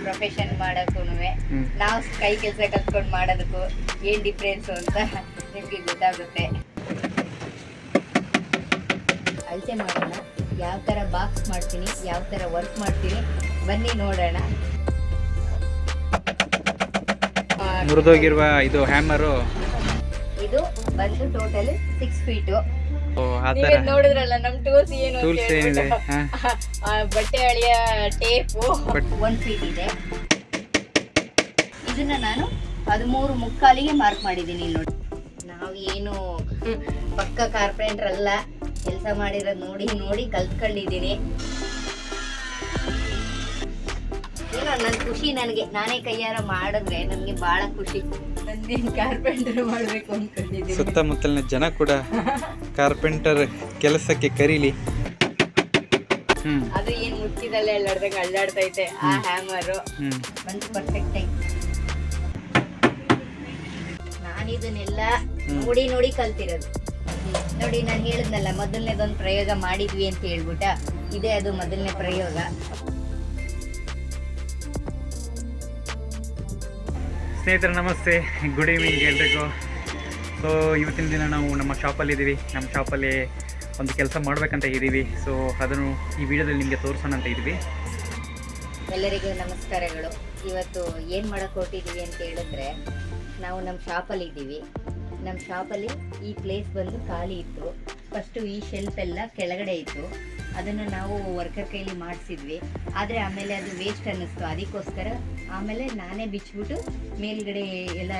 Profession ಮಾಡೋಕ್ಕೂ ನಾವು ಕೈ ಕೆಲಸ ಕಲ್ತ್ಕೊಂಡು ಮಾಡೋದಕ್ಕೂ ಏನು ಡಿಫ್ರೆನ್ಸು ಅಂತ ನಿಮಗೆ ಗೊತ್ತಾಗುತ್ತೆ. ಅಳತೆ ಮಾಡೋಣ, ಯಾವ ಥರ ಬಾಕ್ಸ್ ಮಾಡ್ತೀನಿ, ಯಾವ ಥರ ವರ್ಕ್ ಮಾಡ್ತೀನಿ, ಬನ್ನಿ ನೋಡೋಣ. ಮುರಿದೋಗಿರುವ ಇದು ಹ್ಯಾಮರು, ಇದು ಬಂದು ಟೋಟಲ್ 6 ಫೀಟು. ಆತರ ನೋಡಿದ್ರಲ್ಲ ನಮ್ ಟೂಲ್ಸ್ ಏನು ಟೂಲ್ಸ್ ಏನಿದೆ, ಬಟ್ಟೆ ಅಳಿಯ ಟೇಪು 1 ಫೀಟ್ ಇದೆ. ಇದನ್ನ ನಾನು 13 ಮುಕ್ಕಾಲಿಗೆ ಮಾರ್ಕ್ ಮಾಡಿದ್ದೀನಿ. ನೋಡಿ, ನಾವು ಏನು ಪಕ್ಕ ಕಾರ್ಪೆಂಟರ್ ಅಲ್ಲ, ಕೆಲಸ ಮಾಡಿರೋದು ನೋಡಿ ನೋಡಿ ಕಲ್ತ್ಕೊಂಡಿದ್ದೀನಿ. ಏನೋ ನನ್ನ ಖುಷಿ, ನನಗೆ ನಾನೇ ಕೈಯಾರ ಮಾಡಿದ್ರೆ ನನಗೆ ಬಹಳ ಖುಷಿ. ನಂದೇನು ಕಾರ್ಪೆಂಟರ್ ಮಾಡಬೇಕು ಅನ್ಕೊಂಡಿದ್ದೀನಿ. ಸುತ್ತಮುತ್ತಲಿನ ಜನ ಕೂಡ ಕಾರ್ಪೆಂಟರ್ ಕೆಲಸಕ್ಕೆ ಕರೀಲಿ. ಅದು ಏನು ಮುಚ್ಚಿದಲ್ಲೇ ಅಲ್ಲಾಡ್ದಂಗೆ ಅಲ್ಲಾಡ್ತೈತೆ ಆ ಹ್ಯಾಮರು. ಬಂದು ಪರ್ಫೆಕ್ಟ್ ಆಗಿ ನಾನು ಇದನ್ನೆಲ್ಲ ನೋಡಿ ನೋಡಿ ಕಲ್ತಿರೋದು. ನೋಡಿ, ನಾನು ಹೇಳಿದ್ನಲ್ಲ ಮೊದಲನೇದೊಂದು ಪ್ರಯೋಗ ಮಾಡಿದ್ವಿ ಅಂತ ಹೇಳ್ಬಿಟ್ಟ, ಇದೇ ಅದು ಮೊದಲನೇ ಪ್ರಯೋಗ. ಸ್ನೇಹಿತರೆ ನಮಸ್ತೆ, ಗುಡ್ ಈವ್ನಿಂಗ್ ಎಲ್ರಿಗೂ. ಸೊ ಇವತ್ತಿನ ದಿನ ನಾವು ನಮ್ಮ ಶಾಪಲ್ಲಿದ್ದೀವಿ. ನಮ್ಮ ಶಾಪಲ್ಲಿ ಒಂದು ಕೆಲಸ ಮಾಡಬೇಕಂತ ಇದ್ದೀವಿ. ಸೊ ಅದನ್ನು ಈ ವಿಡಿಯೋದಲ್ಲಿ ನಿಮಗೆ ತೋರಿಸೋಣ ಅಂತ ಇದ್ದೀವಿ. ಎಲ್ಲರಿಗೂ ನಮಸ್ಕಾರಗಳು. ಇವತ್ತು ಏನು ಮಾಡೋಕ್ಕೆ ಹೊರಟಿದ್ದೀವಿ ಅಂತ ಹೇಳಿದ್ರೆ, ನಾವು ನಮ್ಮ ಶಾಪಲ್ಲಿ ಇದ್ದೀವಿ. ನಮ್ಮ ಶಾಪಲ್ಲಿ ಈ ಪ್ಲೇಸ್ ಬಂದು ಖಾಲಿ ಇತ್ತು. ಫಸ್ಟು ಈ ಶೆಲ್ಫ್ ಎಲ್ಲ ಕೆಳಗಡೆ ಇತ್ತು, ಅದನ್ನು ನಾವು ವರ್ಕರ್ ಕೈಲಿ ಮಾಡಿಸಿದ್ವಿ. ಆದರೆ ಆಮೇಲೆ ಅದು ವೇಸ್ಟ್ ಅನ್ನಿಸ್ತು, ಅದಕ್ಕೋಸ್ಕರ ಆಮೇಲೆ ನಾನೇ ಬಿಚ್ಚಿಬಿಟ್ಟು ಮೇಲ್ಗಡೆ ಎಲ್ಲ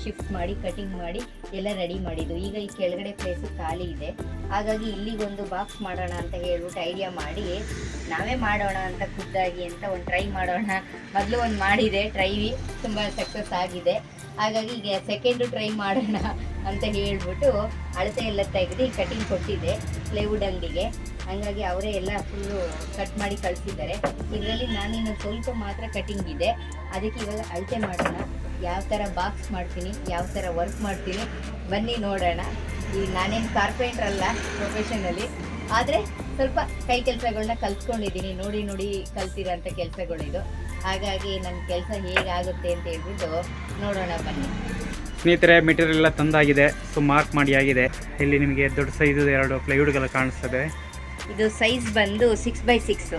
ಶಿಫ್ಟ್ ಮಾಡಿ ಕಟಿಂಗ್ ಮಾಡಿ ಎಲ್ಲ ರೆಡಿ ಮಾಡಿದ್ದು. ಈಗ ಈ ಕೆಳಗಡೆ ಪ್ಲೇಸು ಖಾಲಿ ಇದೆ, ಹಾಗಾಗಿ ಇಲ್ಲಿಗೊಂದು ಬಾಕ್ಸ್ ಮಾಡೋಣ ಅಂತ ಹೇಳ್ಬಿಟ್ಟು ಐಡಿಯಾ ಮಾಡಿ ನಾವೇ ಮಾಡೋಣ ಅಂತ ಖುದ್ದಾಗಿ ಅಂತ ಒಂದು ಟ್ರೈ ಮಾಡೋಣ. ಮೊದಲು ಒಂದು ಮಾಡಿದೆ ಟ್ರೈ, ತುಂಬ ಸಕ್ಸಸ್ ಆಗಿದೆ. ಹಾಗಾಗಿ ಈಗ ಸೆಕೆಂಡು ಟ್ರೈ ಮಾಡೋಣ ಅಂತ ಹೇಳ್ಬಿಟ್ಟು ಅಳತೆ ಎಲ್ಲ ತೆಗೆದು ಕಟಿಂಗ್ ಕೊಟ್ಟಿದ್ದೆ ಪ್ಲೇವುಡ್ ಅಂಗಡಿಗೆ. ಹಾಗಾಗಿ ಅವರೇ ಎಲ್ಲ ಫುಲ್ಲು ಕಟ್ ಮಾಡಿ ಕಳಿಸಿದ್ದಾರೆ. ಇದರಲ್ಲಿ ನಾನಿನ್ನು ಸ್ವಲ್ಪ ಮಾತ್ರ ಕಟಿಂಗ್ ಇದೆ, ಅದಕ್ಕೆ ಇವಾಗ ಅಳತೆ ಮಾಡೋಣ. ಯಾವ ಥರ ಬಾಕ್ಸ್ ಮಾಡ್ತೀನಿ, ಯಾವ ಥರ ವರ್ಕ್ ಮಾಡ್ತೀನಿ, ಬನ್ನಿ ನೋಡೋಣ. ಈಗ ನಾನೇನು ಕಾರ್ಪೆಂಟ್ರ್ ಅಲ್ಲ ಪ್ರೊಫೆಷನಲ್ಲಿ, ಆದರೆ ಸ್ವಲ್ಪ ಕೈ ಕೆಲಸಗಳನ್ನ ಕಲ್ತ್ಕೊಂಡಿದ್ದೀನಿ. ನೋಡಿ ನೋಡಿ ಕಲ್ತಿರೋಂಥ ಕೆಲಸಗಳಿದು. ಹಾಗಾಗಿ ನನ್ನ ಕೆಲಸ ಹೇಗಾಗುತ್ತೆ ಅಂತ ಹೇಳ್ಬಿಟ್ಟು ನೋಡೋಣ ಬನ್ನಿ. ಸ್ನೇಹಿತರೆ, ಮೆಟೀರಿಯಲ್ ಎಲ್ಲ ತಂದಾಗಿದೆ. ಸೊ ಮಾರ್ಕ್ ಮಾಡಿ ಆಗಿದೆ. ಇಲ್ಲಿ ನಿಮಗೆ ದೊಡ್ಡ ಸೈಜು 2 ಪ್ಲೈವುಡ್ಗಳು ಕಾಣಿಸ್ತದೆ. ಇದು ಸೈಜ್ ಬಂದು 6x6,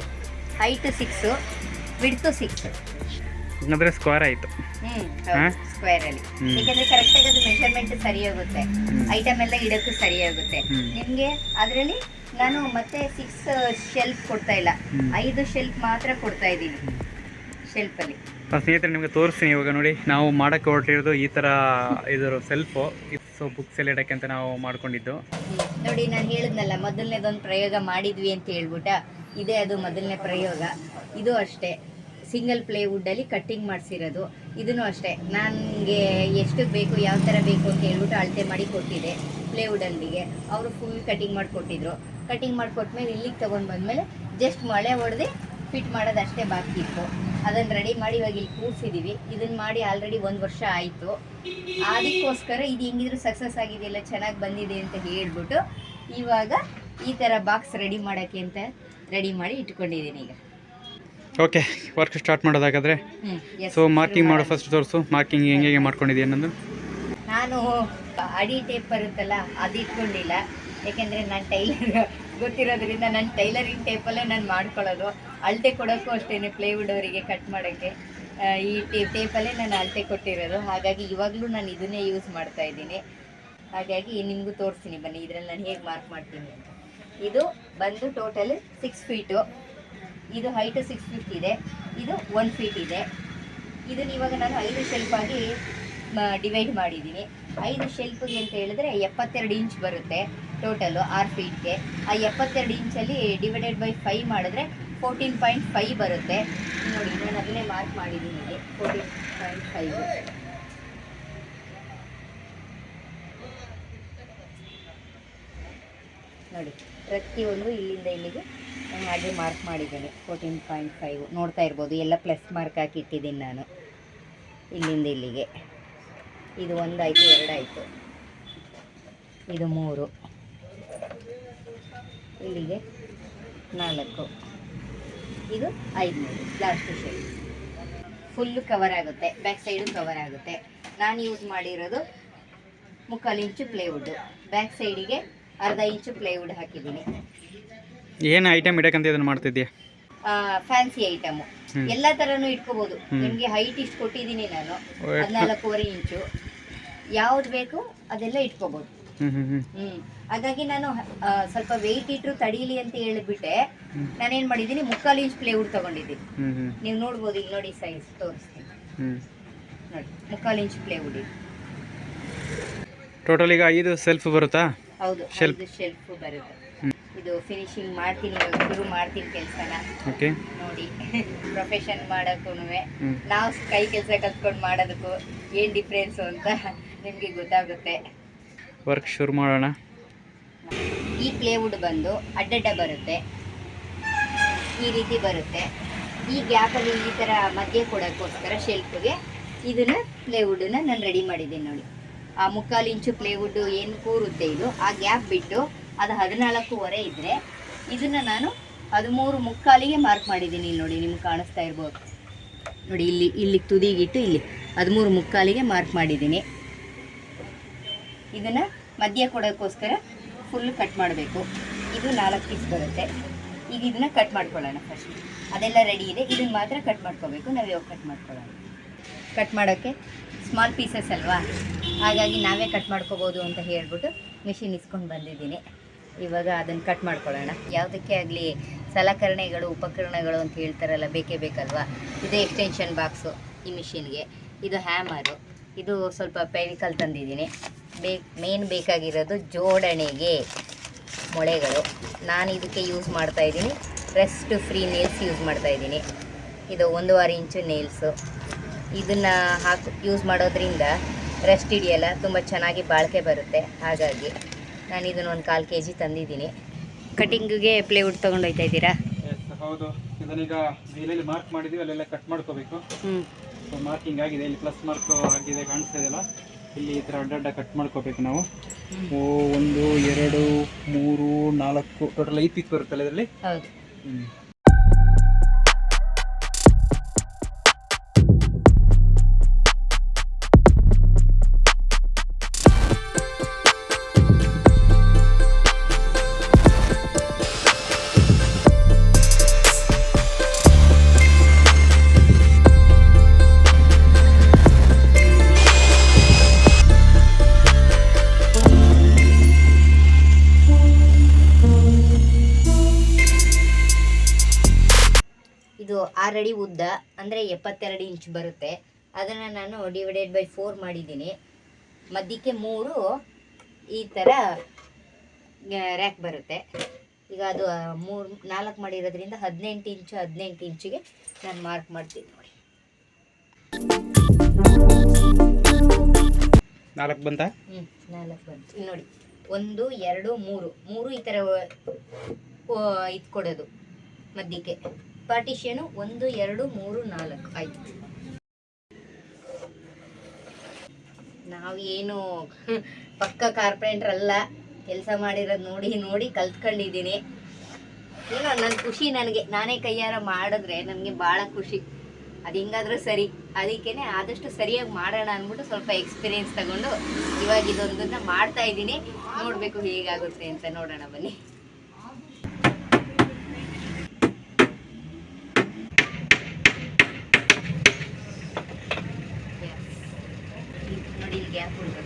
ಹೈಟ್ 6, ವಿಡ್ತು 6. ಅಂದರೆ ಸ್ಕ್ವೇರ್ ಆಯಿತು. ಸ್ಕ್ವೇರ್ ಅಲ್ಲಿ, ಯಾಕಂದ್ರೆ ಕರೆಕ್ಟಾಗಿ ಅದು ಮೆಷರ್ಮೆಂಟ್ ಸರಿ ಹೋಗುತ್ತೆ, ಐಟಮ್ ಎಲ್ಲ ಇಡಕ್ಕೂ ಸರಿ ಹೋಗುತ್ತೆ ನಿಮಗೆ. ಅದರಲ್ಲಿ ನಾನು ಮತ್ತೆ 6 ಶೆಲ್ಫ್ ಕೊಡ್ತಾ ಇಲ್ಲ, 5 ಶೆಲ್ಫ್ ಮಾತ್ರ ಕೊಡ್ತಾ ಇದ್ದೀನಿ ಶೆಲ್ಫಲ್ಲಿ. ಸ್ನೇಹಿತರೆ ನಿಮಗೆ ತೋರಿಸ್ತೀನಿ ಇವಾಗ. ನೋಡಿ, ನಾವು ಮಾಡೋಕ್ಕೆ ಹೊರಟಿರೋದು ಈ ಥರ ಇದರ ಸೆಲ್ಫು. ಸೊ ಬುಕ್ಸ್ ಎಲ್ಲ ಇಡೋಕ್ಕೆ ಅಂತ ನಾವು ಮಾಡ್ಕೊಂಡಿದ್ದು. ನೋಡಿ, ನಾನು ಹೇಳಿದ್ನಲ್ಲ ಮೊದಲನೇದೊಂದು ಪ್ರಯೋಗ ಮಾಡಿದ್ವಿ ಅಂತ ಹೇಳ್ಬಿಟ್ಟ, ಇದೇ ಅದು ಮೊದಲನೇ ಪ್ರಯೋಗ. ಇದು ಅಷ್ಟೇ ಸಿಂಗಲ್ ಪ್ಲೇವುಡ್ಡಲ್ಲಿ ಕಟ್ಟಿಂಗ್ ಮಾಡಿಸಿರೋದು. ಇದನ್ನು ಅಷ್ಟೇ ನನಗೆ ಎಷ್ಟು ಬೇಕು, ಯಾವ ಥರ ಬೇಕು ಅಂತ ಹೇಳ್ಬಿಟ್ಟು ಅಳತೆ ಮಾಡಿ ಕೊಟ್ಟಿದ್ದೆ ಪ್ಲೇವುಡ್ ಅಂಗಡಿಗೆ. ಅವರು ಫುಲ್ ಕಟಿಂಗ್ ಮಾಡಿಕೊಟ್ಟಿದ್ರು. ಕಟಿಂಗ್ ಮಾಡಿಕೊಟ್ಮೇಲೆ ಇಲ್ಲಿಗೆ ತೊಗೊಂಡು ಬಂದಮೇಲೆ ಜಸ್ಟ್ ಮಳೆ ಹೊಡೆದು ಫಿಟ್ ಮಾಡೋದು ಅಷ್ಟೇ ಬಾಕಿ ಇತ್ತು. ಅದನ್ನು ರೆಡಿ ಮಾಡಿ ಇವಾಗ ಇಲ್ಲಿ ಕೂರಿಸಿದ್ದೀವಿ. ಇದನ್ನು ಮಾಡಿ ಆಲ್ರೆಡಿ 1 ವರ್ಷ ಆಯಿತು. ಅದಕ್ಕೋಸ್ಕರ ಇದು ಹೆಂಗಿದ್ರು ಸಕ್ಸಸ್ ಆಗಿದೆಯಲ್ಲ, ಚೆನ್ನಾಗಿ ಬಂದಿದೆ ಅಂತ ಹೇಳ್ಬಿಟ್ಟು ಇವಾಗ ಈ ಥರ ಬಾಕ್ಸ್ ರೆಡಿ ಮಾಡೋಕ್ಕೆ ಅಂತ ರೆಡಿ ಮಾಡಿ ಇಟ್ಕೊಂಡಿದ್ದೀನಿ ಈಗ. ಓಕೆ, ವರ್ಕ್ ಸ್ಟಾರ್ಟ್ ಮಾಡೋದಾಗಾದರೆ. ಸೊ ಮಾರ್ಕಿಂಗ್ ಮಾಡೋ ಫಸ್ಟ್ ತೋರಿಸು, ಮಾರ್ಕಿಂಗ್ ಹೆಂಗೆ ಮಾಡ್ಕೊಂಡಿದ್ದೀಯ ಅನ್ನೋದು. ನಾನು ಅಡಿ ಟೇಪ್ ಬರುತ್ತಲ್ಲ ಅದು ಇಟ್ಕೊಂಡಿಲ್ಲ, ಯಾಕೆಂದರೆ ನಾನು ಟೈಲರ್ ಗೊತ್ತಿರೋದ್ರಿಂದ ನಾನು ಟೈಲರಿಂಗ್ ಟೇಪಲ್ಲೇ ನಾನು ಮಾಡ್ಕೊಳ್ಳೋದು. ಅಳತೆ ಕೊಡೋಕ್ಕೂ ಅಷ್ಟೇ ಪ್ಲೇವುಡ್ ಅವರಿಗೆ ಕಟ್ ಮಾಡೋಕ್ಕೆ ಈ ಟೇಪಲ್ಲೇ ನಾನು ಅಳತೆ ಕೊಟ್ಟಿರೋದು. ಹಾಗಾಗಿ ಇವಾಗಲೂ ನಾನು ಇದನ್ನೇ ಯೂಸ್ ಮಾಡ್ತಾ ಇದ್ದೀನಿ. ಹಾಗಾಗಿ ನಿಮಗೂ ತೋರಿಸ್ತೀನಿ ಬನ್ನಿ ಇದರಲ್ಲಿ ನಾನು ಹೇಗೆ ಮಾರ್ಕ್ ಮಾಡ್ತೀನಿ ಅಂತ. ಇದು ಬಂದು ಟೋಟಲ್ 6 ಫೀಟು. ಇದು ಹೈಟು 6 ಫೀಟ್ ಇದೆ, ಇದು 1 ಫೀಟ್ ಇದೆ. ಇದನ್ನು ಇವಾಗ ನಾನು 5 ಶೆಲ್ಫಾಗಿ ಡಿವೈಡ್ ಮಾಡಿದ್ದೀನಿ. 5 ಶೆಲ್ಫ್ಗೆ ಅಂತ ಹೇಳಿದ್ರೆ 72 ಇಂಚ್ ಬರುತ್ತೆ ಟೋಟಲು 6 ಫೀಟ್ಗೆ. ಆ 72 ಇಂಚಲ್ಲಿ ಡಿವೈಡೆಡ್ ಬೈ 5 ಮಾಡಿದ್ರೆ 14.5 ಬರುತ್ತೆ. ನೋಡಿ, ನಾನು ಅದನ್ನೇ ಮಾರ್ಕ್ ಮಾಡಿದ್ದೀನಿ, 14.5. ನೋಡಿ, ಪ್ರತಿಯೊಂದು ಇಲ್ಲಿಂದ ಇಲ್ಲಿಗೆ ನಾನು ಹಾಗೆ ಮಾರ್ಕ್ ಮಾಡಿದ್ದೀನಿ. 14.5 ನೋಡ್ತಾ ಇರ್ಬೋದು, ಎಲ್ಲ ಪ್ಲಸ್ ಮಾರ್ಕ್ ಹಾಕಿಟ್ಟಿದ್ದೀನಿ ನಾನು ಇಲ್ಲಿಂದ ಇಲ್ಲಿಗೆ. ಇದು 1 ಆಯಿತು, 2 ಆಯಿತು, ಇದು 3, ಇಲ್ಲಿಗೆ 4, ಇದು 5 ಲಾಸ್ಟ್ ಶೇಪ್. ಫುಲ್ ಕವರ್ ಆಗುತ್ತೆ, ಬ್ಯಾಕ್ ಸೈಡು ಕವರ್ ಆಗುತ್ತೆ. ನಾನು ಯೂಸ್ ಮಾಡಿರೋದು 3/4 ಇಂಚು ಪ್ಲೇವುಡ್, ಬ್ಯಾಕ್ ಸೈಡಿಗೆ 1/2 ಇಂಚು ಪ್ಲೇವುಡ್ ಹಾಕಿದ್ದೀನಿ. ಏನು ಐಟಮ್ ಇಡಕ್ಕಂತ ಇದನ್ನು ಮಾಡ್ತಿದ್ಯಾ? ಫ್ಯಾನ್ಸಿ ಐಟಮು ಎಲ್ಲ ಥರನೂ ಇಟ್ಕೋಬೋದು. ನಿಮಗೆ ಹೈಟ್ ಇಷ್ಟು ಕೊಟ್ಟಿದ್ದೀನಿ ನಾನು, 14.5 ಇಂಚು. ಯಾವ್ದು ಬೇಕು ಅದೆಲ್ಲ ಇಟ್ಕೋಬೋದು. ಹಾಗಾಗಿ ನಾನು ಸ್ವಲ್ಪ ವೆಯ್ಟ್ ಇಟ್ಟರು ತಡೀಲಿ ಅಂತ ಹೇಳಿಬಿಟ್ಟೆ ನಾನೇನು ಮಾಡಿದ್ದೀನಿ, 3/4 ಇಂಚ್ ಪ್ಲೇವುಡ್ ತಗೊಂಡಿದ್ದೀನಿ. ನೀವು ನೋಡ್ಬೋದು, ಇಲ್ಲಿ ನೋಡಿ ಸೈಜ್ ತೋರಿಸ್ತೀನಿ ನೋಡಿ, 3/4 ಇಂಚ್ ಪ್ಲೇವುಡ್ ಇದೆ. ಟೋಟಲ್ ಈಗ 5 ಸೆಲ್ಫ್ ಬರುತ್ತಾ? ಹೌದು, 5 ಶೆಲ್ಫ್ ಬರುತ್ತೆ. ಇದು ಫಿನಿಶಿಂಗ್ ಮಾಡ್ತೀನಿ, ಇವಾಗ ಶುರು ಮಾಡ್ತೀನಿ ಕೆಲಸನ. ಓಕೆ, ನೋಡಿ ಪ್ರೊಫೆಷನ್ ಮಾಡೋಕ್ಕೂ ನಾವು ಕೈ ಕೆಲಸ ಕಲ್ತ್ಕೊಂಡು ಮಾಡೋದಕ್ಕೂ ಏನು ಡಿಫ್ರೆನ್ಸು ಅಂತ ನಿಮಗೆ ಗೊತ್ತಾಗುತ್ತೆ. ವರ್ಕ್ ಶುರು ಮಾಡೋಣ. ಈ ಪ್ಲೇವುಡ್ ಬಂದು ಅಡ್ಡಡ್ಡ ಬರುತ್ತೆ, ಈ ರೀತಿ ಬರುತ್ತೆ. ಈ ಗ್ಯಾಪಲ್ಲಿ ಈ ಥರ ಮಧ್ಯೆ ಕೊಡೋಕ್ಕೋಸ್ಕರ ಶೆಲ್ಫ್ಗೆ ಇದನ್ನು ಪ್ಲೇವುಡನ್ನ ನಾನು ರೆಡಿ ಮಾಡಿದ್ದೀನಿ ನೋಡಿ. ಆ 3/4 ಇಂಚು ಪ್ಲೇವುಡ್ ಏನು ಕೂರುತ್ತೆ ಇದು, ಆ ಗ್ಯಾಪ್ ಬಿಟ್ಟು ಅದು 14.25 ಇದ್ದರೆ ಇದನ್ನು ನಾನು 13.25ಗೆ ಮಾರ್ಕ್ ಮಾಡಿದ್ದೀನಿ. ಇಲ್ಲಿ ನೋಡಿ, ನಿಮ್ಗೆ ಕಾಣಿಸ್ತಾ ಇರ್ಬೋದು ನೋಡಿ, ಇಲ್ಲಿ ತುದಿಗಿಟ್ಟು ಇಲ್ಲಿ 13.25ಗೆ ಮಾರ್ಕ್ ಮಾಡಿದ್ದೀನಿ. ಇದನ್ನು ಮಧ್ಯ ಕೊಡೋಕ್ಕೋಸ್ಕರ ಫುಲ್ ಕಟ್ ಮಾಡಬೇಕು. ಇದು 4 ಪೀಸ್ ಬರುತ್ತೆ. ಈಗ ಇದನ್ನು ಕಟ್ ಮಾಡ್ಕೊಳ್ಳೋಣ. ಫಸ್ಟ್ ಅದೆಲ್ಲ ರೆಡಿ ಇದೆ, ಇದನ್ನು ಮಾತ್ರ ಕಟ್ ಮಾಡ್ಕೋಬೇಕು. ನಾವು ಇವಾಗ ಕಟ್ ಮಾಡ್ಕೊಳ್ಳೋಣ. ಕಟ್ ಮಾಡೋಕ್ಕೆ ಸ್ಮಾಲ್ ಪೀಸಸ್ ಅಲ್ವಾ, ಹಾಗಾಗಿ ನಾವೇ ಕಟ್ ಮಾಡ್ಕೋಬೋದು ಅಂತ ಹೇಳ್ಬಿಟ್ಟು ಮಿಷಿನ್ ಇಸ್ಕೊಂಡು ಬಂದಿದ್ದೀನಿ. ಇವಾಗ ಅದನ್ನು ಕಟ್ ಮಾಡ್ಕೊಳ್ಳೋಣ. ಯಾವುದಕ್ಕೆ ಆಗಲಿ ಸಲಕರಣೆಗಳು, ಉಪಕರಣಗಳು ಅಂತ ಹೇಳ್ತಾರಲ್ಲ, ಬೇಕೇ ಬೇಕಲ್ವಾ. ಇದೇ ಎಕ್ಸ್ಟೆನ್ಷನ್ ಬಾಕ್ಸು ಈ ಮಿಷಿನ್ಗೆ, ಇದು ಹ್ಯಾಮರು, ಇದು ಸ್ವಲ್ಪ ಫೆವಿಕಲ್ ತಂದಿದ್ದೀನಿ. ಮೇನ್ ಬೇಕಾಗಿರೋದು ಜೋಡಣೆಗೆ ಮೊಳೆಗಳು. ನಾನು ಇದಕ್ಕೆ ಯೂಸ್ ಮಾಡ್ತಾಯಿದ್ದೀನಿ ರೆಸ್ಟ್ ಫ್ರೀ ನೇಲ್ಸ್ ಯೂಸ್ ಮಾಡ್ತಾಯಿದ್ದೀನಿ. ಇದು 1.5 ಇಂಚು ನೇಲ್ಸು. ಇದನ್ನು ಯೂಸ್ ಮಾಡೋದ್ರಿಂದ ರೆಸ್ಟ್ ಹಿಡಿಯಲ್ಲ, ತುಂಬ ಚೆನ್ನಾಗಿ ಬಾಳಿಕೆ ಬರುತ್ತೆ. ಹಾಗಾಗಿ ನಾನು ಇದನ್ನು ಒಂದು 1/4 kg ತಂದಿದ್ದೀನಿ. ಕಟಿಂಗಿಗೆ ಪ್ಲೇವುಡ್ ತೊಗೊಂಡೋಗ್ತಾ ಇದ್ದೀರಾ? ಹೌದು, ಇದನ್ನೀಗ ವೀಲಲ್ಲಿ ಮಾರ್ಕ್ ಮಾಡಿದ್ದೀವಿ, ಅಲ್ಲೆಲ್ಲ ಕಟ್ ಮಾಡ್ಕೋಬೇಕು. ಮಾರ್ಕಿಂಗ್ ಆಗಿದೆ, ಇಲ್ಲಿ ಪ್ಲಸ್ ಮಾರ್ಕ್ ಆಗಿದೆ, ಕಾಣಿಸ್ತಾ ಇದೆಯಲ್ಲ, ಇಲ್ಲಿ ಈ ಥರ ಅಡ್ಡಡ್ಡ ಕಟ್ ಮಾಡ್ಕೋಬೇಕು ನಾವು. 1 2 3 4 ಟೋಟಲ್ 5 ಪೀಸ್ ಬರುತ್ತಲ್ಲ ಇದರಲ್ಲಿ. ಹೌದು. ಇದು 6 ಅಡಿ ಉದ್ದ, ಅಂದರೆ 72 ಇಂಚ್ ಬರುತ್ತೆ. ಅದನ್ನು ನಾನು ಡಿವೈಡೆಡ್/4 ಮಾಡಿದ್ದೀನಿ. ಮಧ್ಯಕ್ಕೆ 3 ಈ ಥರ ರ್ಯಾಕ್ ಬರುತ್ತೆ. ಈಗ ಅದು 4 ಮಾಡಿರೋದ್ರಿಂದ 18 ಇಂಚು 18 ಇಂಚಿಗೆ ನಾನು ಮಾರ್ಕ್ ಮಾಡ್ತೀನಿ ನೋಡಿ. 4 ಬಂತಾ? 4 ಬಂತು. ಇಲ್ಲಿ ನೋಡಿ, 1 2 3 ಈ ಥರ ಇದು ಕೊಡೋದು ಮಧ್ಯಕ್ಕೆ. ಪಾರ್ಟಿಷನು 1 2 3 4 ಆಯ್ತು. ನಾವು ಏನು ಪಕ್ಕ ಕಾರ್ಪೆಂಟ್ರ್ ಅಲ್ಲ, ಕೆಲಸ ಮಾಡಿರೋದು ನೋಡಿ ನೋಡಿ ಕಲ್ತ್ಕೊಂಡಿದ್ದೀನಿ. ಏನೋ ನನ್ನ ಖುಷಿ, ನನಗೆ ನಾನೇ ಕೈಯಾರ ಮಾಡಿದ್ರೆ ನನಗೆ ಭಾಳ ಖುಷಿ. ಅದು ಹಿಂಗಾದ್ರೂ ಸರಿ, ಅದಕ್ಕೇ ಆದಷ್ಟು ಸರಿಯಾಗಿ ಮಾಡೋಣ ಅಂದ್ಬಿಟ್ಟು ಸ್ವಲ್ಪ ಎಕ್ಸ್ಪೀರಿಯೆನ್ಸ್ ತಗೊಂಡು ಇವಾಗ ಇದೊಂದನ್ನು ಮಾಡ್ತಾ ಇದ್ದೀನಿ. ನೋಡಬೇಕು ಹೇಗಾಗುತ್ತೆ ಅಂತ, ನೋಡೋಣ ಬನ್ನಿ. ನೋಡಿ, ಗ್ಯಾಪ್ ಉಂಟು.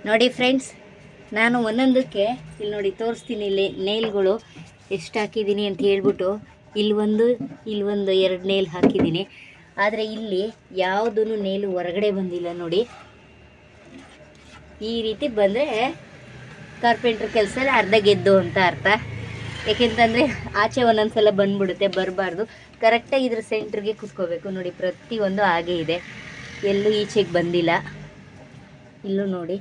ನೋಡಿ ಫ್ರೆಂಡ್ಸ್, ನಾನು ಒಂದೊಂದಕ್ಕೆ ಇಲ್ಲಿ ನೋಡಿ ತೋರಿಸ್ತೀನಿ. ಇಲ್ಲಿ ನೇಲ್ಗಳು ಎಷ್ಟು ಹಾಕಿದ್ದೀನಿ ಅಂತ ಹೇಳ್ಬಿಟ್ಟು ಇಲ್ಲೊಂದು 2 ನೇಲ್ ಹಾಕಿದ್ದೀನಿ. ಆದರೆ ಇಲ್ಲಿ ಯಾವುದೂ ನೇಲು ಹೊರಗಡೆ ಬಂದಿಲ್ಲ ನೋಡಿ. ಈ ರೀತಿ ಬಂದರೆ ಕಾರ್ಪೆಂಟ್ರ್ ಕೆಲಸ ಅರ್ಧ ಗೆದ್ದು ಅಂತ ಅರ್ಥ. ಏಕೆಂತಂದರೆ ಆಚೆ ಒಂದೊಂದು ಸಲ ಬಂದ್ಬಿಡುತ್ತೆ, ಬರಬಾರ್ದು. ಕರೆಕ್ಟಾಗಿ ಇದ್ರ ಸೆಂಟ್ರಿಗೆ ಕುತ್ಕೋಬೇಕು ನೋಡಿ. ಪ್ರತಿಯೊಂದು ಹಾಗೇ ಇದೆ, ಎಲ್ಲೂ ಈಚೆಗೆ ಬಂದಿಲ್ಲ. ಇಲ್ಲೂ ನೋಡಿ,